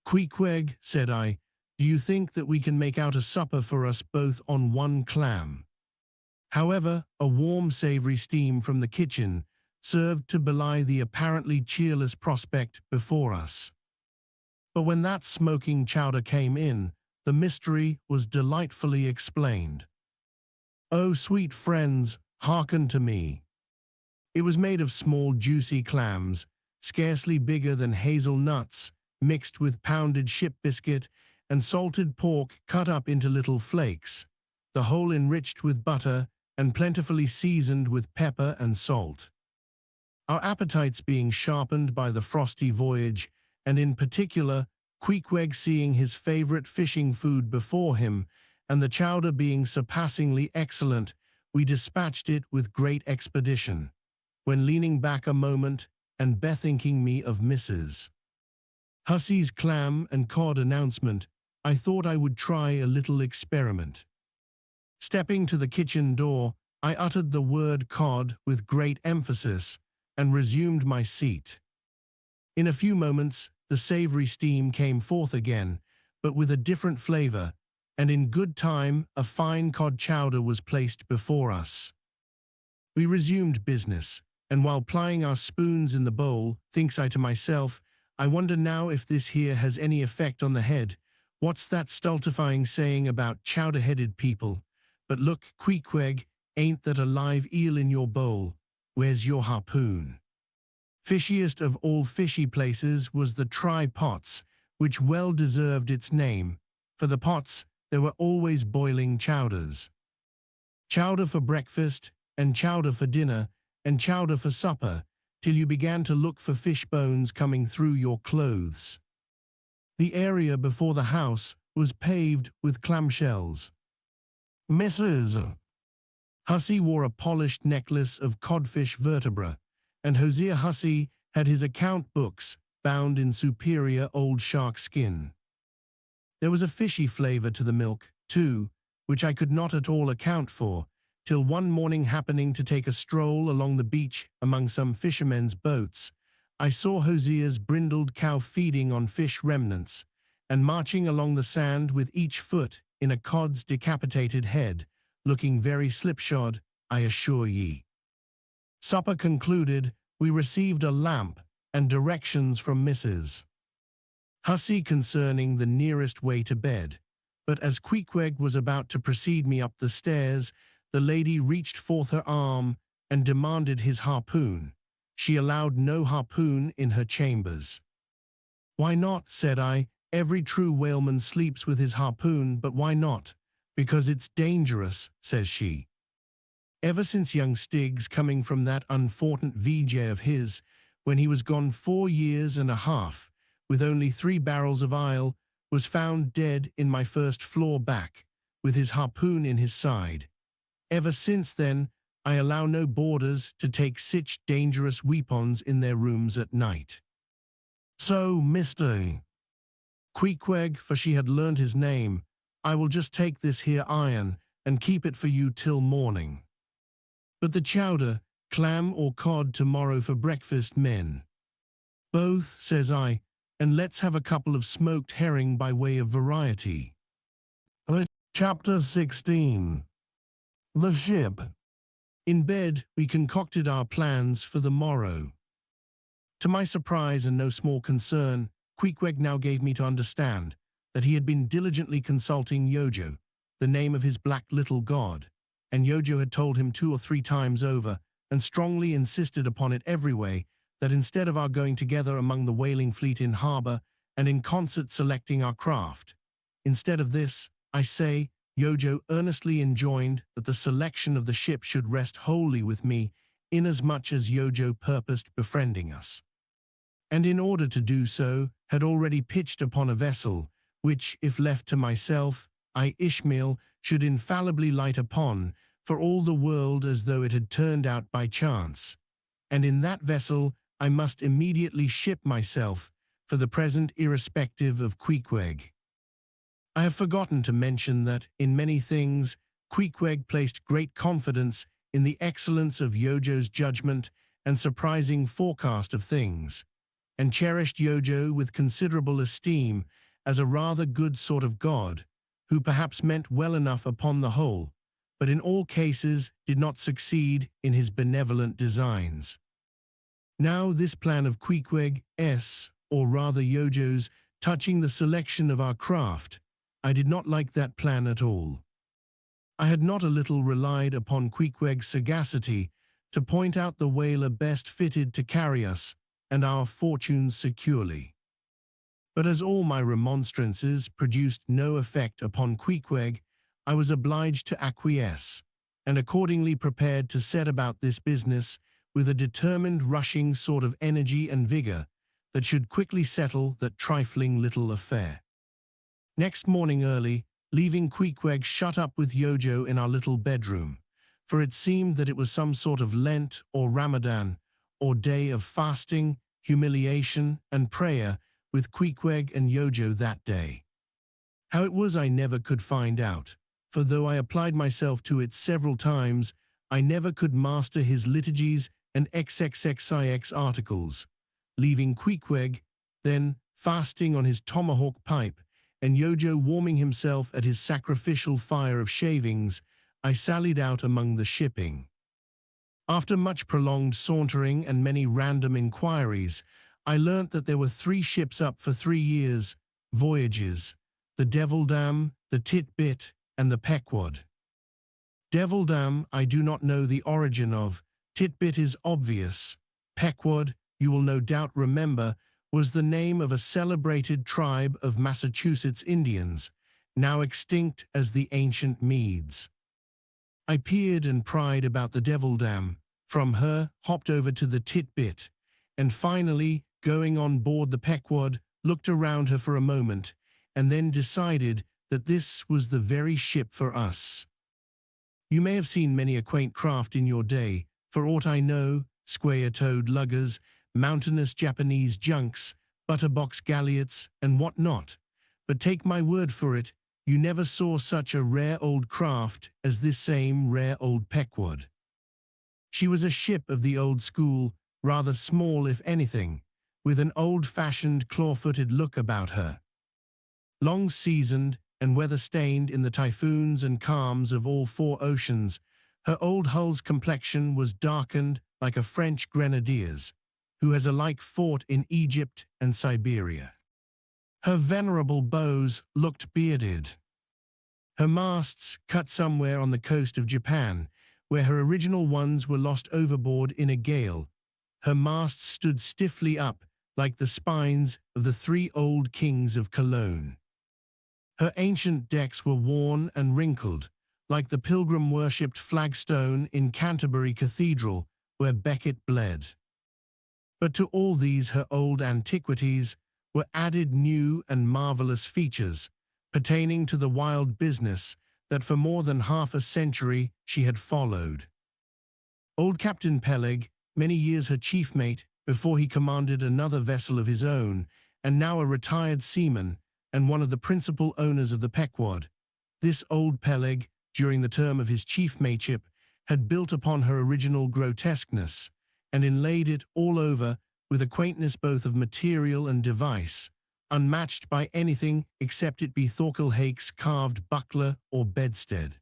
"Queequeg," said I, "do you think that we can make out a supper for us both on one clam?" However, a warm savory steam from the kitchen served to belie the apparently cheerless prospect before us. But when that smoking chowder came in, the mystery was delightfully explained. "Oh, sweet friends, hearken to me." It was made of small juicy clams, scarcely bigger than hazelnuts, mixed with pounded ship biscuit and salted pork cut up into little flakes, the whole enriched with butter and plentifully seasoned with pepper and salt. Our appetites being sharpened by the frosty voyage, and in particular Queequeg seeing his favorite fishing food before him, and the chowder being surpassingly excellent, we dispatched it with great expedition, when leaning back a moment and bethinking me of Mrs. Hussey's clam and cod announcement, I thought I would try a little experiment. Stepping to the kitchen door, I uttered the word cod with great emphasis, and resumed my seat. In a few moments, the savory steam came forth again, but with a different flavor, and in good time a fine cod chowder was placed before us. We resumed business, and while plying our spoons in the bowl, thinks I to myself, I wonder now if this here has any effect on the head. What's that stultifying saying about chowder-headed people? But look, Queequeg, ain't that a live eel in your bowl? Where's your harpoon? Fishiest of all fishy places was the Try-Pots, which well deserved its name. For the pots, there were always boiling chowders. Chowder for breakfast, and chowder for dinner, and chowder for supper, till you began to look for fish bones coming through your clothes. The area before the house was paved with clamshells. Mrs. Hussey wore a polished necklace of codfish vertebra, and Hosea Hussey had his account books bound in superior old shark skin. There was a fishy flavor to the milk, too, which I could not at all account for, till one morning happening to take a stroll along the beach among some fishermen's boats, I saw Hosea's brindled cow feeding on fish remnants, and marching along the sand with each foot in a cod's decapitated head, looking very slipshod, I assure ye. Supper concluded, we received a lamp and directions from Mrs. Hussey concerning the nearest way to bed, but as Queequeg was about to precede me up the stairs, the lady reached forth her arm and demanded his harpoon. She allowed no harpoon in her chambers. Why not, said I, every true whaleman sleeps with his harpoon, but why not? Because it's dangerous, says she. Ever since young Stiggs, coming from that unfortunate VJ of his, when he was gone 4 years and a half, with only 3 barrels of ile, was found dead in my first floor back, with his harpoon in his side. Ever since then, I allow no boarders to take sich dangerous weapons in their rooms at night. So, Mr. Queequeg, for she had learned his name, I will just take this here iron and keep it for you till morning. But the chowder, clam or cod tomorrow for breakfast, men. Both, says I, and let's have a couple of smoked herring by way of variety. Chapter 16. The Ship. In bed, we concocted our plans for the morrow. To my surprise and no small concern, Queequeg now gave me to understand that he had been diligently consulting Yojo, the name of his black little god, and Yojo had told him 2 or 3 times over, and strongly insisted upon it every way, that instead of our going together among the whaling fleet in harbour, and in concert selecting our craft, instead of this, I say, Yojo earnestly enjoined that the selection of the ship should rest wholly with me, inasmuch as Yojo purposed befriending us. And in order to do so, had already pitched upon a vessel, which, if left to myself, I, Ishmael, should infallibly light upon, for all the world as though it had turned out by chance. And in that vessel I must immediately ship myself, for the present irrespective of Queequeg. I have forgotten to mention that, in many things, Queequeg placed great confidence in the excellence of Yojo's judgment and surprising forecast of things, and cherished Yojo with considerable esteem as a rather good sort of god, who perhaps meant well enough upon the whole, but in all cases did not succeed in his benevolent designs. Now this plan of Queequeg's, or rather Yojo's, touching the selection of our craft, I did not like that plan at all. I had not a little relied upon Queequeg's sagacity to point out the whaler best fitted to carry us and our fortunes securely. But as all my remonstrances produced no effect upon Queequeg, I was obliged to acquiesce, and accordingly prepared to set about this business with a determined rushing sort of energy and vigour that should quickly settle that trifling little affair. Next morning early, leaving Queequeg shut up with Yojo in our little bedroom, for it seemed that it was some sort of Lent or Ramadan, or day of fasting, humiliation, and prayer with Queequeg and Yojo that day. How it was I never could find out, for though I applied myself to it several times, I never could master his liturgies and XXXIX articles. Leaving Queequeg, then fasting on his tomahawk pipe, and Yojo warming himself at his sacrificial fire of shavings, I sallied out among the shipping. After much prolonged sauntering and many random inquiries, I learnt that there were 3 ships up for 3 years' voyages, the Devildam, the Tit-Bit, and the Pequod. Devildam I do not know the origin of, Titbit is obvious. Pequod, you will no doubt remember, was the name of a celebrated tribe of Massachusetts Indians, now extinct as the ancient Medes. I peered and pried about the Devil Dam, from her hopped over to the Titbit, and finally, going on board the Pequod, looked around her for a moment, and then decided that this was the very ship for us. You may have seen many a quaint craft in your day, for aught I know, square-toed luggers, mountainous Japanese junks, butterbox galliots, and what not. But take my word for it, you never saw such a rare old craft as this same rare old Pequod. She was a ship of the old school, rather small if anything, with an old-fashioned claw-footed look about her. Long-seasoned and weather-stained in the typhoons and calms of all four oceans, her old hull's complexion was darkened like a French grenadier's, who has alike fought in Egypt and Siberia. Her venerable bows looked bearded. Her masts cut somewhere on the coast of Japan, where her original ones were lost overboard in a gale. Her masts stood stiffly up like the spines of the three old kings of Cologne. Her ancient decks were worn and wrinkled, like the pilgrim-worshipped flagstone in Canterbury Cathedral, where Becket bled. But to all these her old antiquities were added new and marvelous features, pertaining to the wild business that for more than half a century she had followed. Old Captain Peleg, many years her chief mate before he commanded another vessel of his own, and now a retired seaman and one of the principal owners of the Pequod, this old Peleg, during the term of his chief mateship, had built upon her original grotesqueness, and inlaid it all over with a quaintness both of material and device, unmatched by anything except it be Thorkelhake's carved buckler or bedstead.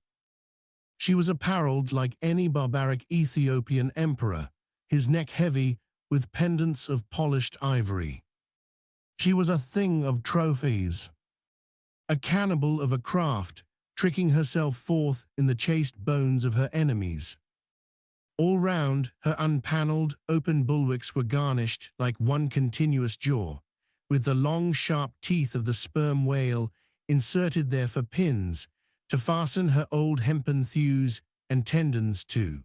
She was apparelled like any barbaric Ethiopian emperor, his neck heavy with pendants of polished ivory. She was a thing of trophies, a cannibal of a craft, tricking herself forth in the chaste bones of her enemies. All round, her unpanelled, open bulwarks were garnished like one continuous jaw, with the long, sharp teeth of the sperm whale inserted there for pins, to fasten her old hempen thews and tendons to.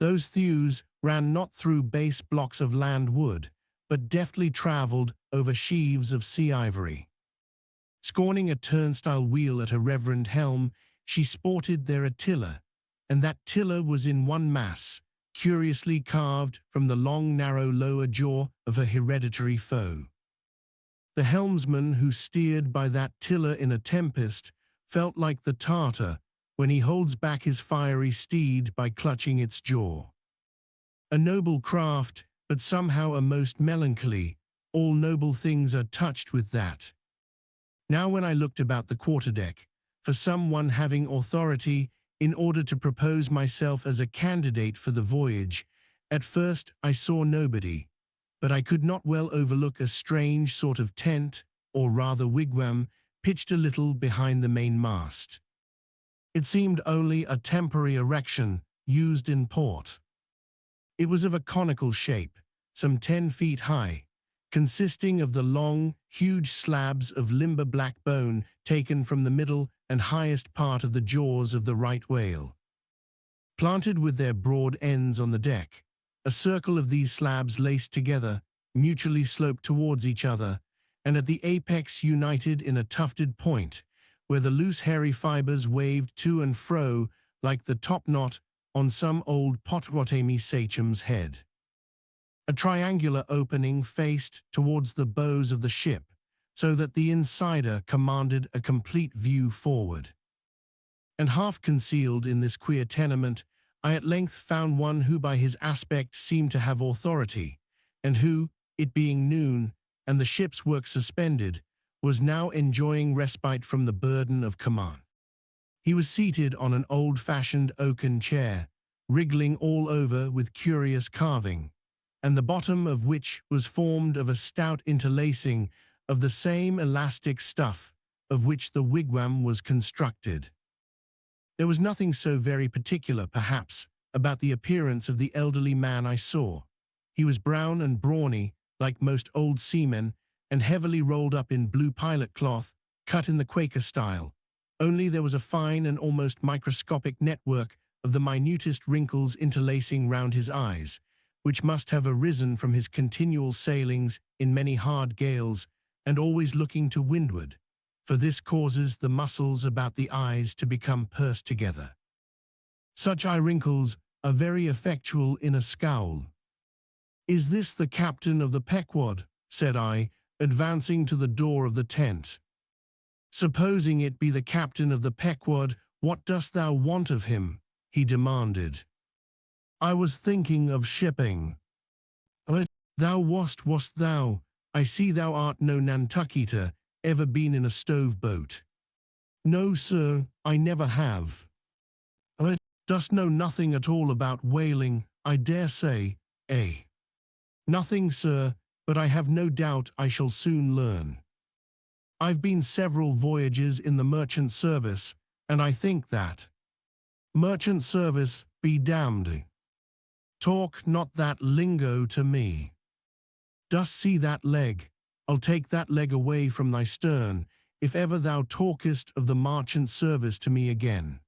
Those thews ran not through base blocks of land wood, but deftly travelled over sheaves of sea ivory. Scorning a turnstile wheel at her reverend helm, she sported there a tiller, and that tiller was in one mass, curiously carved from the long narrow lower jaw of her hereditary foe. The helmsman who steered by that tiller in a tempest felt like the Tartar when he holds back his fiery steed by clutching its jaw. A noble craft, but somehow a most melancholy. All noble things are touched with that. Now when I looked about the quarterdeck, for someone having authority in order to propose myself as a candidate for the voyage, at first I saw nobody, but I could not well overlook a strange sort of tent, or rather wigwam, pitched a little behind the main mast. It seemed only a temporary erection used in port. It was of a conical shape, some 10 feet high, consisting of the long, huge slabs of limber black bone taken from the middle and highest part of the jaws of the right whale. Planted with their broad ends on the deck, a circle of these slabs laced together, mutually sloped towards each other, and at the apex united in a tufted point, where the loose hairy fibers waved to and fro like the top knot on some old Potawatomi sachem's head. A triangular opening faced towards the bows of the ship, so that the insider commanded a complete view forward. And half concealed in this queer tenement, I at length found one who by his aspect seemed to have authority, and who, it being noon, and the ship's work suspended, was now enjoying respite from the burden of command. He was seated on an old-fashioned oaken chair, wriggling all over with curious carving, and the bottom of which was formed of a stout interlacing of the same elastic stuff of which the wigwam was constructed. There was nothing so very particular, perhaps, about the appearance of the elderly man I saw. He was brown and brawny, like most old seamen, and heavily rolled up in blue pilot cloth, cut in the Quaker style. Only there was a fine and almost microscopic network of the minutest wrinkles interlacing round his eyes, which must have arisen from his continual sailings in many hard gales and always looking to windward, for this causes the muscles about the eyes to become pursed together. Such eye wrinkles are very effectual in a scowl. "Is this the captain of the Pequod?" said I, advancing to the door of the tent. "Supposing it be the captain of the Pequod, what dost thou want of him?" he demanded. "I was thinking of shipping." "Thou wast thou? I see thou art no Nantucketer, ever been in a stove boat." "No, sir, I never have." "Dost know nothing at all about whaling, I dare say, eh?" "Nothing, sir, but I have no doubt I shall soon learn. I've been several voyages in the merchant service, and I think that—" "Merchant service be damned. Talk not that lingo to me. Dost see that leg? I'll take that leg away from thy stern, if ever thou talkest of the merchant service to me again."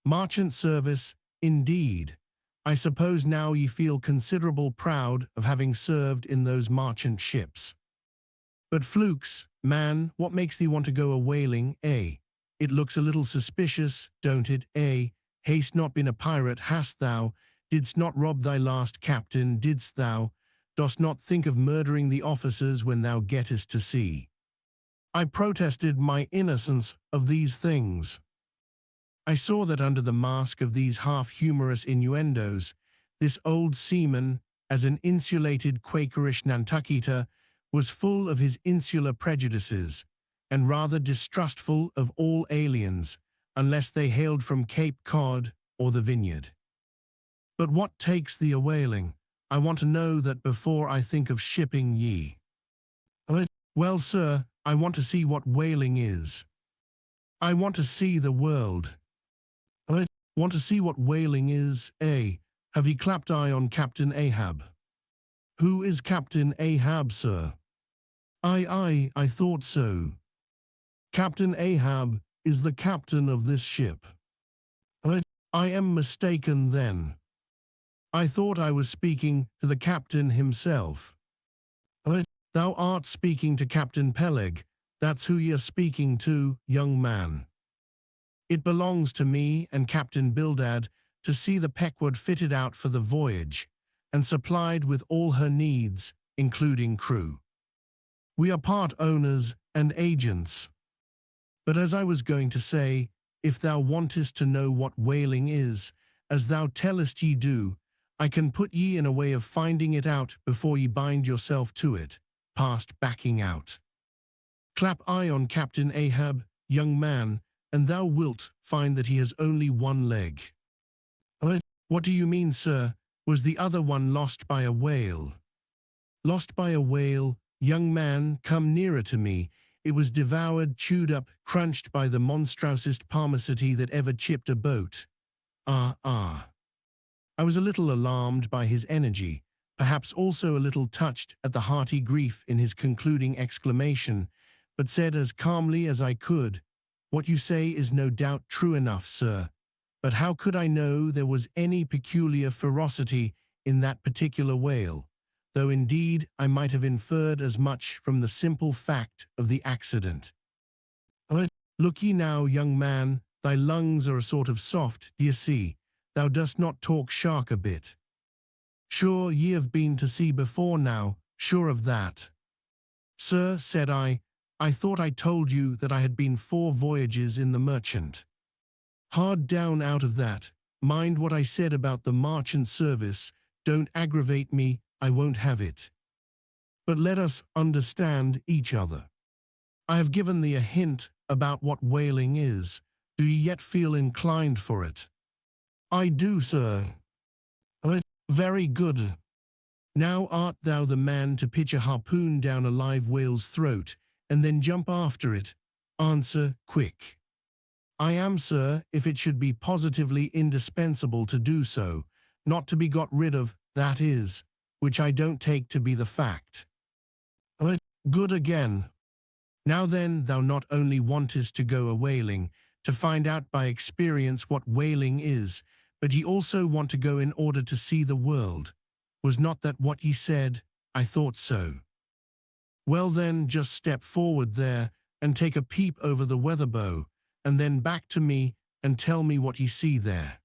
"Merchant service, indeed. I suppose now ye feel considerable proud of having served in those merchant ships. But flukes, man, what makes thee want to go a-whaling, eh? It looks a little suspicious, don't it, eh? Hast not been a pirate, hast thou? Didst not rob thy last captain, didst thou? Dost not think of murdering the officers when thou gettest to sea?" I protested my innocence of these things. I saw that under the mask of these half-humorous innuendos, this old seaman, as an insulated Quakerish Nantucketer, was full of his insular prejudices, and rather distrustful of all aliens, unless they hailed from Cape Cod or the Vineyard. "But what takes thee a-whaling? I want to know that before I think of shipping ye." "Well, sir, I want to see what whaling is. I want to see the world." "Want to see what whaling is, eh? Have ye clapped eye on Captain Ahab?" "Who is Captain Ahab, sir?" Aye, I thought so." "Captain Ahab is the captain of this ship." "I am mistaken then. I thought I was speaking to the captain himself." "Thou art speaking to Captain Peleg. That's who you're speaking to, young man. It belongs to me and Captain Bildad to see the Pequod fitted out for the voyage, and supplied with all her needs, including crew. We are part owners and agents. But as I was going to say, if thou wantest to know what whaling is, as thou tellest ye do, I can put ye in a way of finding it out before ye bind yourself to it, past backing out. Clap eye on Captain Ahab, young man, and thou wilt find that he has only one leg." "What do you mean, sir? Was the other one lost by a whale?" "Lost by a whale? Young man, come nearer to me. It was devoured, chewed up, crunched by the monstrosest parmacity that ever chipped a boat." Ah. I was a little alarmed by his energy, perhaps also a little touched at the hearty grief in his concluding exclamation, but said as calmly as I could, "What you say is no doubt true enough, sir, but how could I know there was any peculiar ferocity in that particular whale, though indeed I might have inferred as much from the simple fact of the accident." "Look ye now, young man, thy lungs are a sort of soft, d'ye see, thou dost not talk shark a bit. Sure ye have been to sea before now, sure of that." "Sir," said I thought I told you that I had been 4 voyages in the merchant." "Hard down out of that. Mind what I said about the merchant service. Don't aggravate me, I won't have it. But let us understand each other. I have given thee a hint about what whaling is. Do ye yet feel inclined for it?" "I do, sir." "Very good. Now art thou the man to pitch a harpoon down a live whale's throat, and then jump after it? Answer quick." I am, sir, if it should be positively indispensable to do so, not to be got rid of, that is, which I don't take to be the fact. Good again. Now then, thou not only wantest to go a-whaling, to find out by experience what whaling is, but ye also want to go in order to see the world. Was not that what ye said? I thought so. Well then, just step forward there, and take a peep over the weather bow, and then back to me, and tell me what ye see there.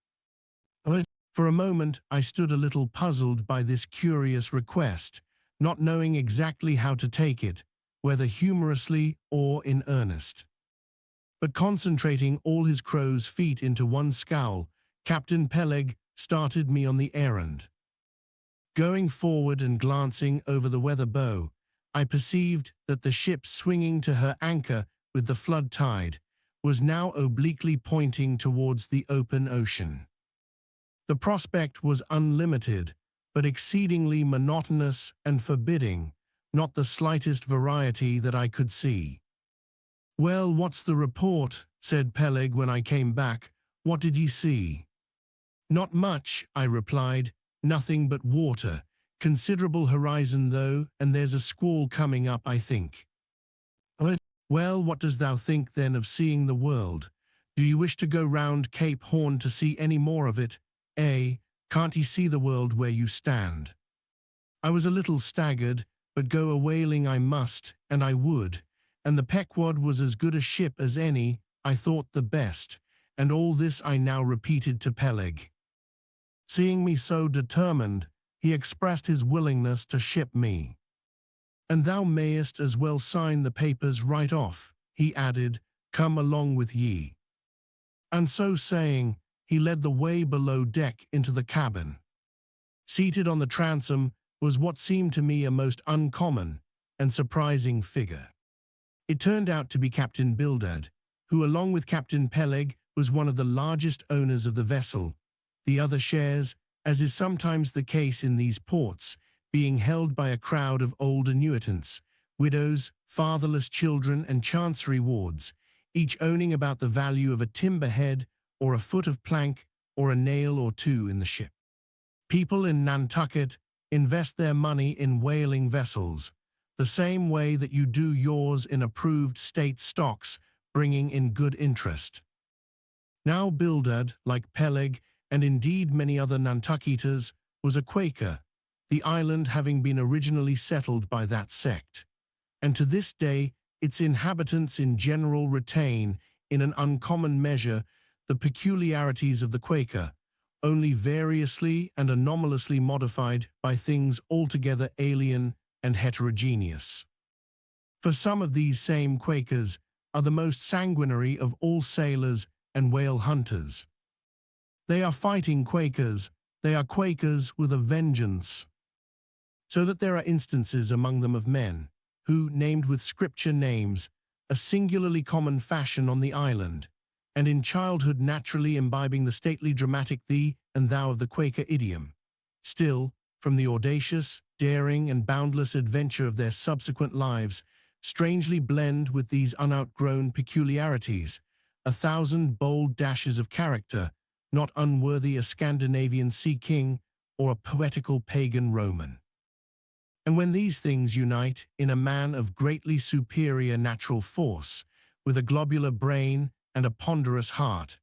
For a moment I stood a little puzzled by this curious request, not knowing exactly how to take it, whether humorously or in earnest. But concentrating all his crow's feet into one scowl, Captain Peleg started me on the errand. Going forward and glancing over the weather bow, I perceived that the ship swinging to her anchor with the flood tide was now obliquely pointing towards the open ocean. The prospect was unlimited, but exceedingly monotonous and forbidding, not the slightest variety that I could see. "Well, what's the report?" said Peleg when I came back. "What did ye see?" "Not much," I replied. "Nothing but water. Considerable horizon though, and there's a squall coming up, I think." "Well, what dost thou think then of seeing the world? Do you wish to go round Cape Horn to see any more of it? Can't ye see the world where you stand?" I was a little staggered, but go a-whaling I must, and I would, and the Pequod was as good a ship as any, I thought the best, and all this I now repeated to Peleg. Seeing me so determined, he expressed his willingness to ship me. "And thou mayest as well sign the papers right off," he added, "come along with ye." And so saying, he led the way below deck into the cabin. Seated on the transom was what seemed to me a most uncommon and surprising figure. It turned out to be Captain Bildad, who along with Captain Peleg was one of the largest owners of the vessel, the other shares, as is sometimes the case in these ports, being held by a crowd of old annuitants, widows, fatherless children, and chancery wards, each owning about the value of a timber head or a foot of plank or a nail or two in the ship. People in Nantucket invest their money in whaling vessels, the same way that you do yours in approved state stocks, bringing in good interest. Now Bildad, like Peleg, and indeed many other Nantucketers, was a Quaker, the island having been originally settled by that sect, and to this day its inhabitants in general retain, in an uncommon measure, the peculiarities of the Quaker, only variously and anomalously modified by things altogether alien and heterogeneous. For some of these same Quakers are the most sanguinary of all sailors and whale hunters. They are fighting Quakers, they are Quakers with a vengeance. So that there are instances among them of men, who, named with scripture names, a singularly common fashion on the island, and in childhood naturally imbibing the stately dramatic thee and thou of the Quaker idiom, still, from the audacious, daring, and boundless adventure of their subsequent lives, strangely blend with these unoutgrown peculiarities, 1,000 bold dashes of character, not unworthy a Scandinavian sea king or a poetical pagan Roman. And when these things unite in a man of greatly superior natural force, with a globular brain and a ponderous heart,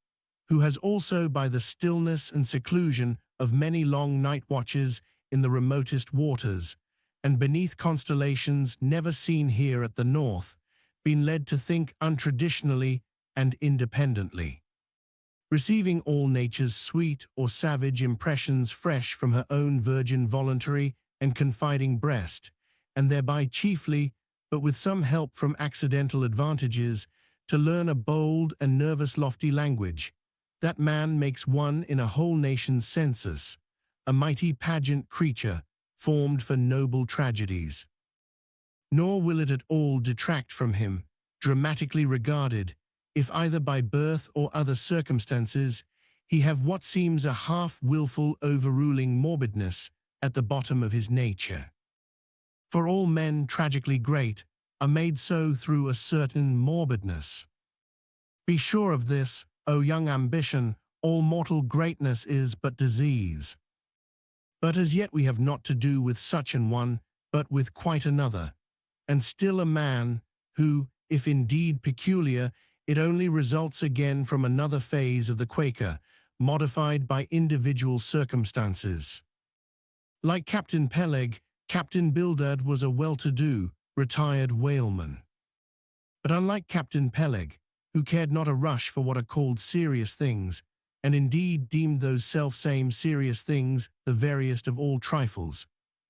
who has also by the stillness and seclusion of many long night watches in the remotest waters, and beneath constellations never seen here at the north, been led to think untraditionally and independently, receiving all nature's sweet or savage impressions fresh from her own virgin voluntary and confiding breast, and thereby chiefly, but with some help from accidental advantages, to learn a bold and nervous lofty language, that man makes one in a whole nation's census, a mighty pageant creature, formed for noble tragedies. Nor will it at all detract from him, dramatically regarded, if either by birth or other circumstances, he have what seems a half-willful overruling morbidness at the bottom of his nature. For all men tragically great are made so through a certain morbidness. Be sure of this, O young ambition, all mortal greatness is but disease. But as yet we have not to do with such an one, but with quite another, and still a man, who, if indeed peculiar, it only results again from another phase of the Quaker, modified by individual circumstances. Like Captain Peleg, Captain Bildad was a well-to-do, retired whaleman. But unlike Captain Peleg, who cared not a rush for what are called serious things, and indeed deemed those self-same serious things the veriest of all trifles,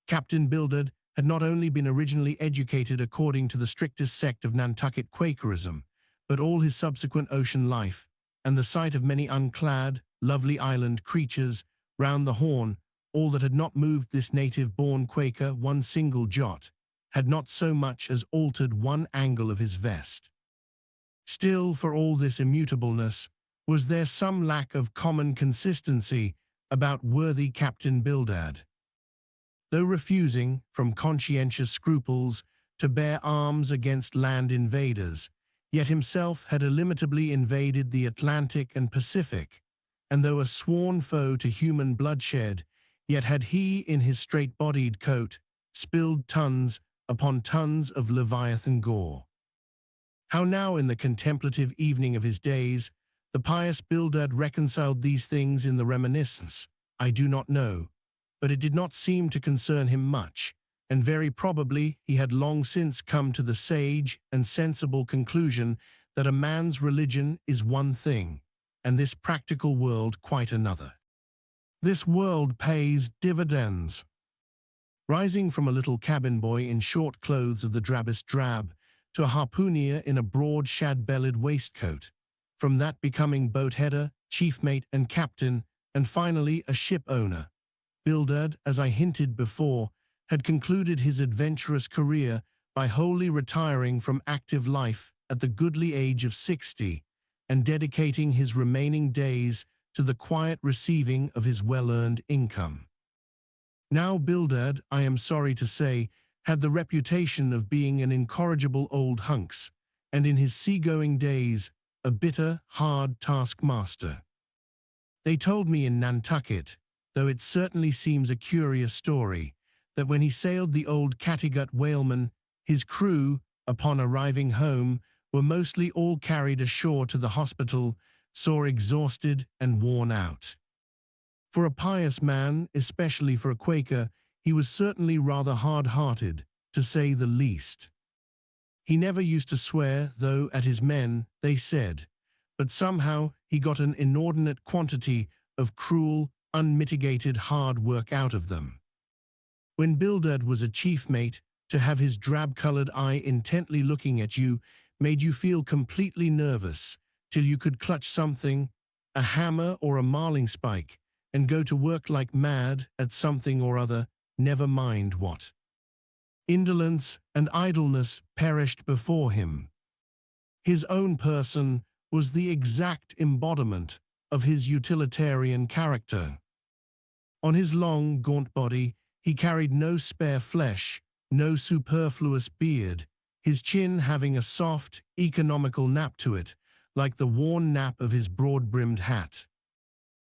Captain Bildad had not only been originally educated according to the strictest sect of Nantucket Quakerism, but all his subsequent ocean life, and the sight of many unclad, lovely island creatures round the Horn, all that had not moved this native-born Quaker one single jot, had not so much as altered one angle of his vest. Still, for all this immutableness, was there some lack of common consistency about worthy Captain Bildad. Though refusing, from conscientious scruples, to bear arms against land invaders, yet himself had illimitably invaded the Atlantic and Pacific, and though a sworn foe to human bloodshed, yet had he, in his straight-bodied coat, spilled tons upon tons of Leviathan gore. How now, in the contemplative evening of his days, the pious Bildad reconciled these things in the reminiscence, I do not know, but it did not seem to concern him much, and very probably he had long since come to the sage and sensible conclusion that a man's religion is one thing, and this practical world quite another. This world pays dividends. Rising from a little cabin boy in short clothes of the drabbest drab, to a harpooner in a broad shad-bellied waistcoat, from that becoming boat-header, chief mate and captain, and finally a ship owner, Bildad, as I hinted before, had concluded his adventurous career by wholly retiring from active life at the goodly age of 60, and dedicating his remaining days to the quiet receiving of his well-earned income. Now Bildad, I am sorry to say, had the reputation of being an incorrigible old hunks, and in his seagoing days, a bitter, hard taskmaster. They told me in Nantucket, though it certainly seems a curious story, that when he sailed the old Cattegut whaleman, his crew, upon arriving home, were mostly all carried ashore to the hospital, sore exhausted and worn out. For a pious man, especially for a Quaker, he was certainly rather hard-hearted, to say the least. He never used to swear, though, at his men, they said, but somehow he got an inordinate quantity of cruel, unmitigated hard work out of them. When Bildad was a chief mate, to have his drab-colored eye intently looking at you made you feel completely nervous, till you could clutch something, a hammer or a marling spike, and go to work like mad at something or other, never mind what. Indolence and idleness perished before him. His own person was the exact embodiment of his utilitarian character. On his long, gaunt body, he carried no spare flesh, no superfluous beard, his chin having a soft, economical nap to it, like the worn nap of his broad-brimmed hat.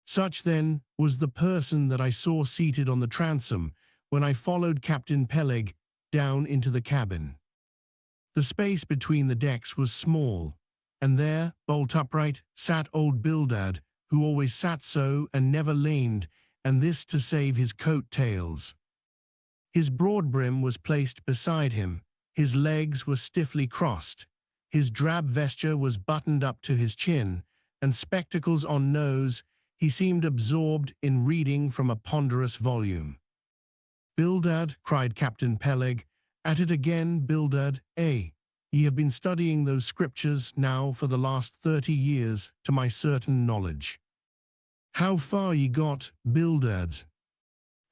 Such, then, was the person that I saw seated on the transom when I followed Captain Peleg down into the cabin. The space between the decks was small, and there, bolt upright, sat old Bildad, who always sat so and never leaned, and this to save his coat-tails. His broad brim was placed beside him, his legs were stiffly crossed, his drab vesture was buttoned up to his chin, and spectacles on nose, he seemed absorbed in reading from a ponderous volume. "Bildad," cried Captain Peleg, "at it again, Bildad, ye have been studying those scriptures now for the last 30 years, to my certain knowledge. How far ye got, Bildad?"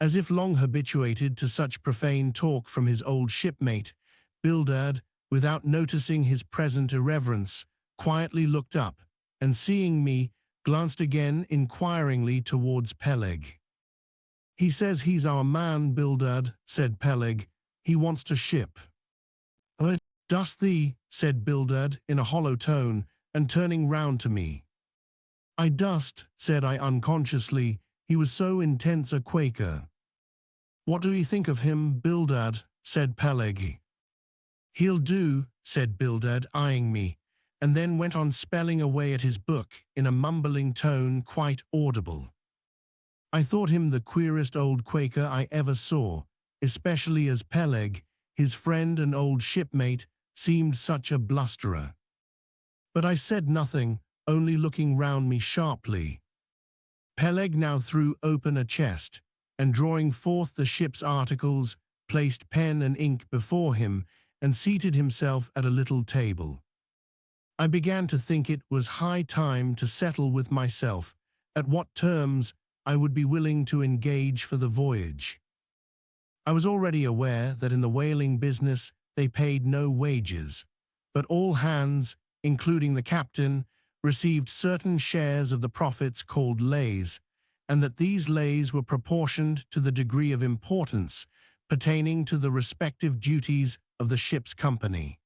As if long habituated to such profane talk from his old shipmate, Bildad, without noticing his present irreverence, quietly looked up, and seeing me, glanced again inquiringly towards Peleg. "He says he's our man, Bildad," said Peleg. "He wants to ship." "Dost thee?" said Bildad in a hollow tone, and turning round to me. "I dust," said I unconsciously. He was so intense a Quaker. "What do you think of him, Bildad?" said Peleg. "He'll do," said Bildad, eyeing me, and then went on spelling away at his book in a mumbling tone quite audible. I thought him the queerest old Quaker I ever saw, especially as Peleg, his friend and old shipmate, seemed such a blusterer. But I said nothing, only looking round me sharply. Peleg now threw open a chest, and drawing forth the ship's articles, placed pen and ink before him, and seated himself at a little table. I began to think it was high time to settle with myself at what terms I would be willing to engage for the voyage. I was already aware that in the whaling business they paid no wages, but all hands, including the captain, received certain shares of the profits called lays, and that these lays were proportioned to the degree of importance pertaining to the respective duties of the ship's company.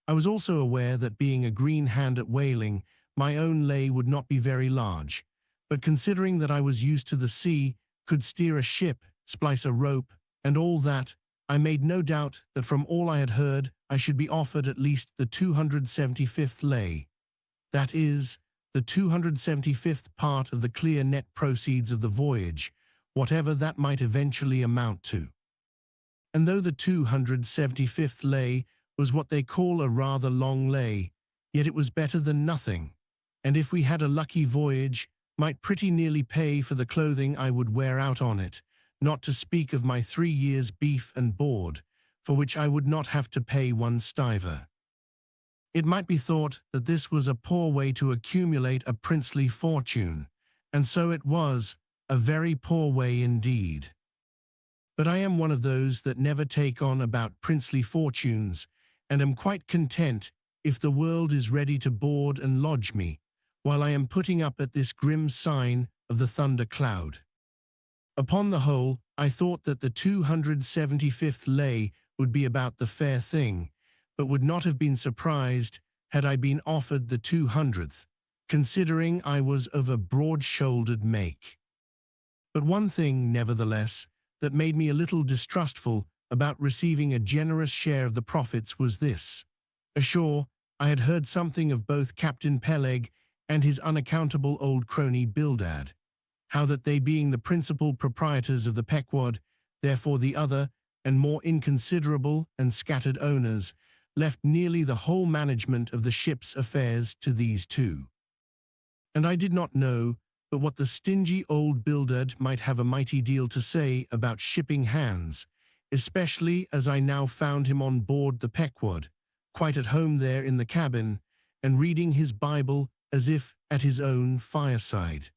I was also aware that being a green hand at whaling, my own lay would not be very large, but considering that I was used to the sea, could steer a ship, splice a rope, and all that, I made no doubt that from all I had heard I should be offered at least the 275th lay. That is, the 275th part of the clear net proceeds of the voyage, whatever that might eventually amount to. And though the 275th lay was what they call a rather long lay, yet it was better than nothing, and if we had a lucky voyage, might pretty nearly pay for the clothing I would wear out on it, not to speak of my 3 years' beef and board, for which I would not have to pay 1 stiver. It might be thought that this was a poor way to accumulate a princely fortune, and so it was, a very poor way indeed. But I am one of those that never take on about princely fortunes, and am quite content if the world is ready to board and lodge me, while I am putting up at this grim sign of the thunder cloud. Upon the whole, I thought that the 275th lay would be about the fair thing, but would not have been surprised had I been offered the 200th, considering I was of a broad-shouldered make. But one thing, nevertheless, that made me a little distrustful about receiving a generous share of the profits was this. Ashore, I had heard something of both Captain Peleg and his unaccountable old crony Bildad, how that they being the principal proprietors of the Pequod, therefore the other and more inconsiderable and scattered owners, left nearly the whole management of the ship's affairs to these two. And I did not know but what the stingy old Bildad might have a mighty deal to say about shipping hands, especially as I now found him on board the Pequod, quite at home there in the cabin, and reading his Bible as if at his own fireside.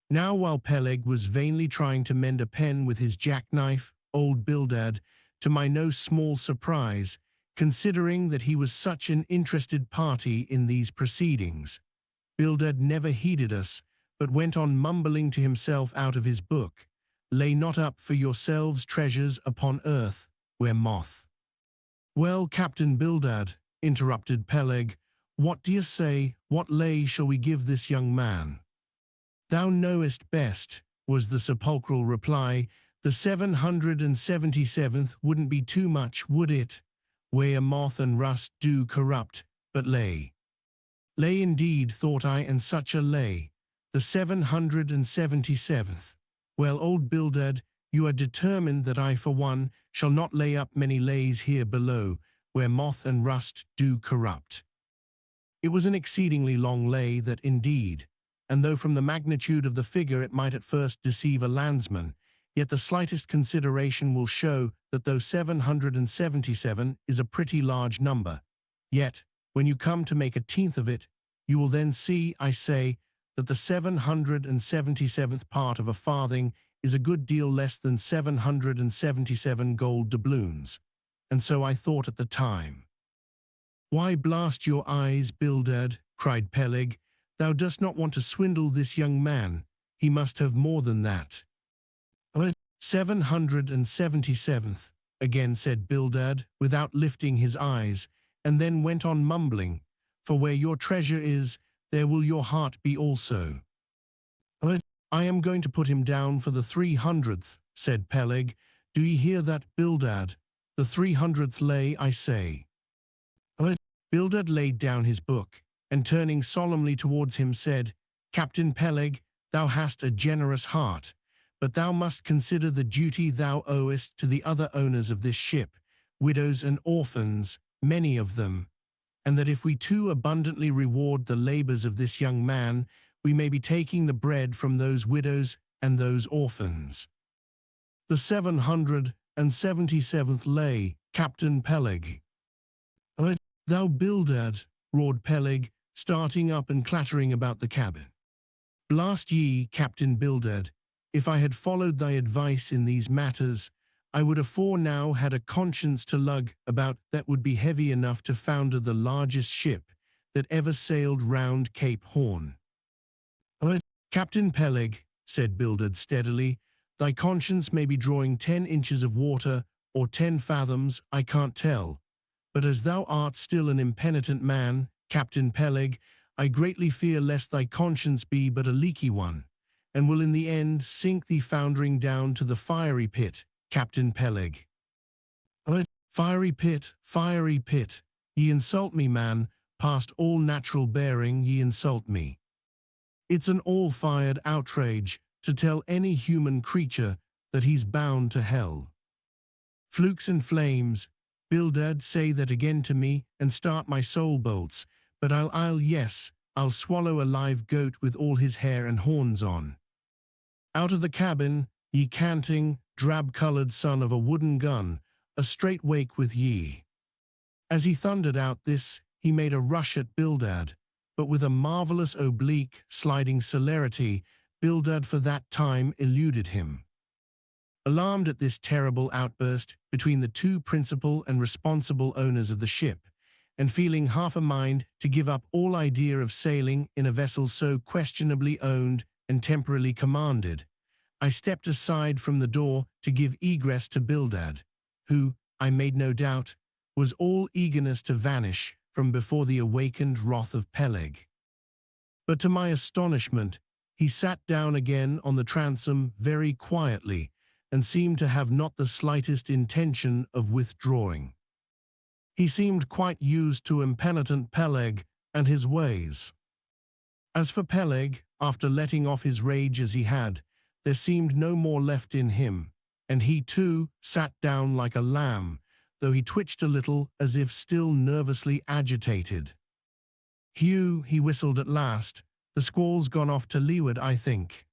Now while Peleg was vainly trying to mend a pen with his jackknife, old Bildad, to my no small surprise, considering that he was such an interested party in these proceedings, Bildad never heeded us, but went on mumbling to himself out of his book, "Lay not up for yourselves treasures upon earth, where moth." "Well, Captain Bildad," interrupted Peleg, "what do you say, what lay shall we give this young man?" "Thou knowest best," was the sepulchral reply. "The 777th wouldn't be too much, would it? Where moth and rust do corrupt, but lay." Lay indeed, thought I, and such a lay. The 777th. Well, old Bildad, you are determined that I, for one, shall not lay up many lays here below, where moth and rust do corrupt. It was an exceedingly long lay, that indeed, and though from the magnitude of the figure it might at first deceive a landsman, yet the slightest consideration will show that though 777 is a pretty large number, yet, when you come to make a tenth of it, you will then see, I say, that the 777th part of a farthing is a good deal less than 777 gold doubloons, and so I thought at the time. "Why, blast your eyes, Bildad," cried Peleg, "thou dost not want to swindle this young man. He must have more than that." 777th, again said Bildad, without lifting his eyes, and then went on mumbling, for where your treasure is, there will your heart be also. I am going to put him down for the 300th, said Peleg. Do ye hear that, Bildad? The 300th lay, I say. Bildad laid down his book, and turning solemnly towards him said, Captain Peleg, thou hast a generous heart, but thou must consider the duty thou owest to the other owners of this ship, widows and orphans, many of them, and that if we too abundantly reward the labors of this young man, we may be taking the bread from those widows and those orphans. The 777th lay, Captain Peleg. Thou Bildad, roared Peleg, starting up and clattering about the cabin. Blast ye, Captain Bildad, if I had followed thy advice in these matters, I would afore now had a conscience to lug about that would be heavy enough to founder the largest ship that ever sailed round Cape Horn. Captain Peleg, said Bildad steadily, thy conscience may be drawing 10 inches of water or 10 fathoms, I can't tell. But as thou art still an impenitent man, Captain Peleg, I greatly fear lest thy conscience be but a leaky one, and will in the end sink thee foundering down to the fiery pit, Captain Peleg. Fiery pit, ye insult me, man, past all natural bearing ye insult me. It's an all-fired outrage to tell any human creature that he's bound to hell. Flukes and flames, Bildad, say that again to me and start my soul bolts, but I'll swallow a live goat with all his hair and horns on. Out of the cabin, ye canting, drab-colored son of a wooden gun, a straight wake with ye. As he thundered out this, he made a rush at Bildad, but with a marvelous oblique, sliding celerity, Bildad for that time eluded him. Alarmed at this terrible outburst between the two principal and responsible owners of the ship, and feeling half a mind to give up all idea of sailing in a vessel so questionably owned and temporarily commanded, I stepped aside from the door to give egress to Bildad, who, I made no doubt, was all eagerness to vanish from before the awakened wrath of Peleg. But to my astonishment, he sat down again on the transom very quietly, and seemed to have not the slightest intention of withdrawing. He seemed quite used to impenitent Peleg and his ways. As for Peleg, after letting off his rage as he had, there seemed no more left in him, and he too sat down like a lamb, though he twitched a little as if still nervously agitated. Hugh, he whistled at last, the squall's gone off to leeward, I think.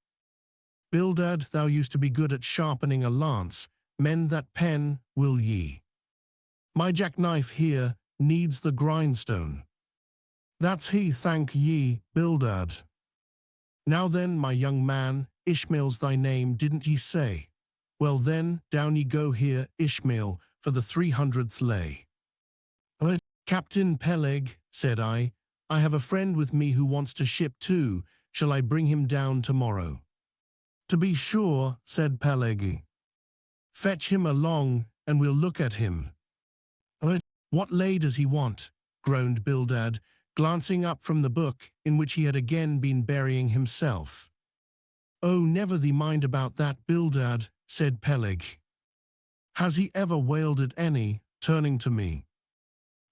Bildad, thou used to be good at sharpening a lance, mend that pen, will ye? My jackknife here needs the grindstone. That's he, thank ye, Bildad. Now then, my young man, Ishmael's thy name, didn't ye say? Well then, down ye go here, Ishmael, for the 300th lay. Captain Peleg, said I have a friend with me who wants to ship too. Shall I bring him down tomorrow? To be sure, said Peleg. Fetch him along, and we'll look at him. What lay does he want? Groaned Bildad, glancing up from the book in which he had again been burying himself. Oh, never thee mind about that, Bildad, said Peleg. Has he ever whaled at any, turning to me?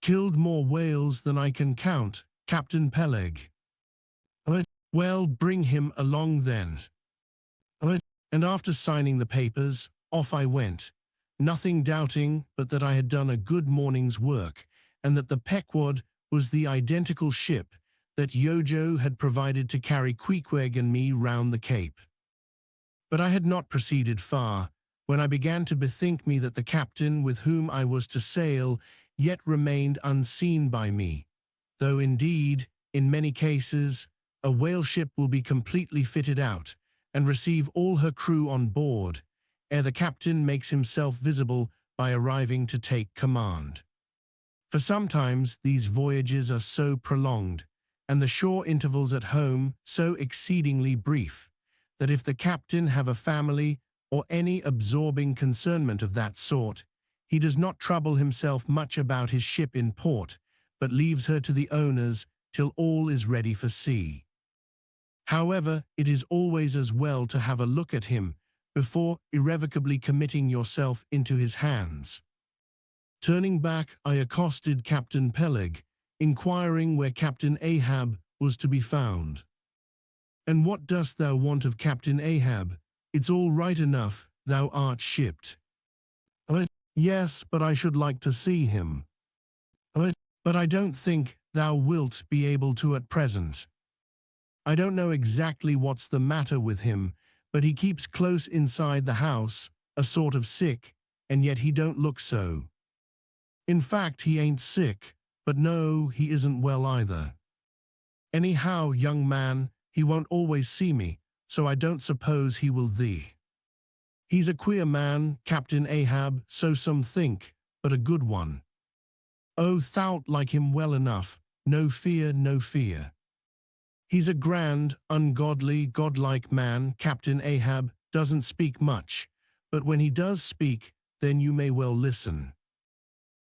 Killed more whales than I can count, Captain Peleg. Well, bring him along then. And after signing the papers, off I went, nothing doubting but that I had done a good morning's work, and that the Pequod was the identical ship that Yojo had provided to carry Queequeg and me round the Cape. But I had not proceeded far, when I began to bethink me that the captain with whom I was to sail yet remained unseen by me, though indeed, in many cases, a whale ship will be completely fitted out, and receive all her crew on board, ere the captain makes himself visible by arriving to take command. For sometimes these voyages are so prolonged, and the shore intervals at home so exceedingly brief, that if the captain have a family or any absorbing concernment of that sort, he does not trouble himself much about his ship in port, but leaves her to the owners till all is ready for sea. However, it is always as well to have a look at him before irrevocably committing yourself into his hands. Turning back, I accosted Captain Peleg, inquiring where Captain Ahab was to be found. "And what dost thou want of Captain Ahab? It's all right enough, thou art shipped." "Yes, but I should like to see him." "But I don't think thou wilt be able to at present. I don't know exactly what's the matter with him, but he keeps close inside the house, a sort of sick, and yet he don't look so. In fact, he ain't sick, but no, he isn't well either. Anyhow, young man, he won't always see me, so I don't suppose he will thee. He's a queer man, Captain Ahab, so some think, but a good one. Oh, thou'lt like him well enough, no fear, no fear. He's a grand, ungodly, godlike man, Captain Ahab, doesn't speak much, but when he does speak, then you may well listen.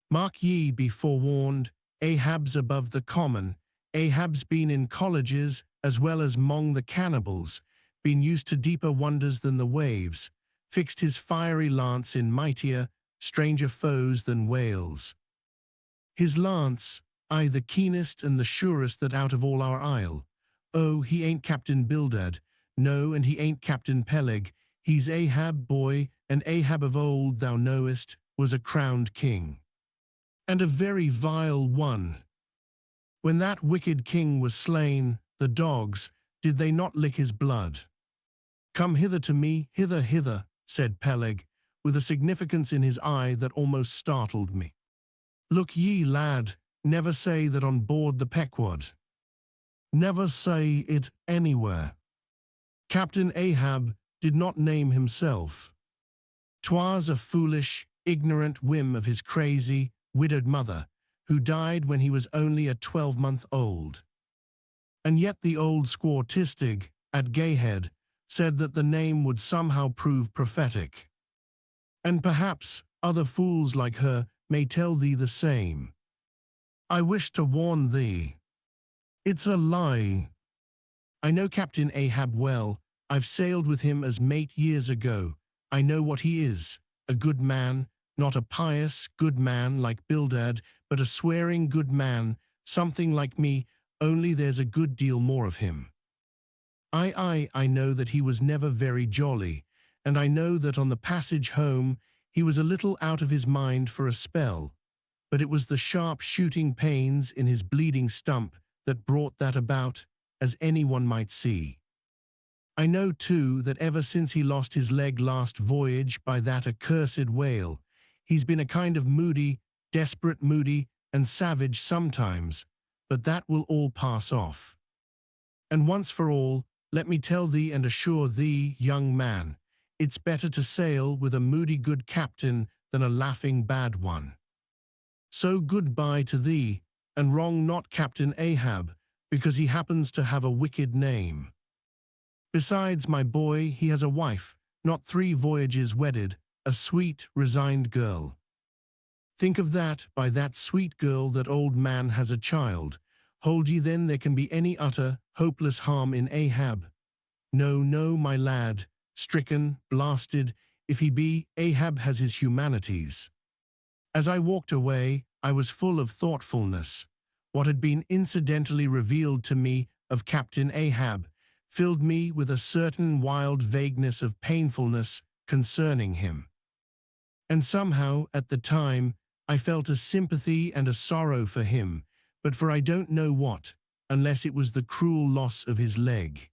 Mark ye, be forewarned, Ahab's above the common. Ahab's been in colleges, as well as 'mong the cannibals, been used to deeper wonders than the waves, fixed his fiery lance in mightier, stranger foes than whales. His lance, aye, the keenest and the surest that out of all our isle. Oh, he ain't Captain Bildad, no, and he ain't Captain Peleg, he's Ahab, boy, and Ahab of old, thou knowest, was a crowned king. And a very vile one. When that wicked king was slain, the dogs, did they not lick his blood? Come hither to me, hither, hither, said Peleg, with a significance in his eye that almost startled me. Look ye, lad, never say that on board the Pequod. Never say it anywhere. Captain Ahab did not name himself. 'Twas a foolish, ignorant whim of his crazy, widowed mother, who died when he was only a 12-month old. And yet the old squaw Tistig, at Gayhead, said that the name would somehow prove prophetic. And perhaps other fools like her may tell thee the same. I wish to warn thee. It's a lie. I know Captain Ahab well. I've sailed with him as mate years ago. I know what he is, a good man, not a pious, good man like Bildad, but a swearing good man, something like me, only there's a good deal more of him. I know that he was never very jolly, and I know that on the passage home he was a little out of his mind for a spell, but it was the sharp shooting pains in his bleeding stump that brought that about, as anyone might see. I know, too, that ever since he lost his leg last voyage by that accursed whale, he's been a kind of moody, desperate moody, and savage sometimes, but that will all pass off. And once for all, let me tell thee and assure thee, young man, it's better to sail with a moody good captain than a laughing bad one. So good-bye to thee, and wrong not Captain Ahab, because he happens to have a wicked name. Besides, my boy, he has a wife, not 3 voyages wedded, a sweet, resigned girl. Think of that, by that sweet girl that old man has a child. Hold ye then there can be any utter, hopeless harm in Ahab? No, no, my lad, stricken, blasted, if he be, Ahab has his humanities. As I walked away, I was full of thoughtfulness. What had been incidentally revealed to me of Captain Ahab filled me with a certain wild vagueness of painfulness concerning him. And somehow, at the time, I felt a sympathy and a sorrow for him, but for I don't know what, unless it was the cruel loss of his leg.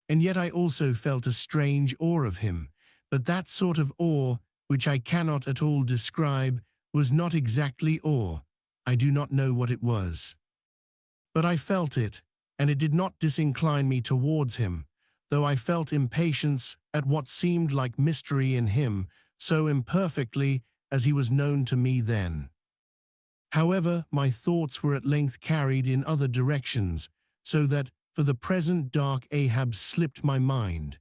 And yet I also felt a strange awe of him, but that sort of awe, which I cannot at all describe, was not exactly awe. I do not know what it was. But I felt it, and it did not disincline me towards him, though I felt impatience at what seemed like mystery in him, so imperfectly as he was known to me then. However, my thoughts were at length carried in other directions, so that, for the present, dark Ahab slipped my mind,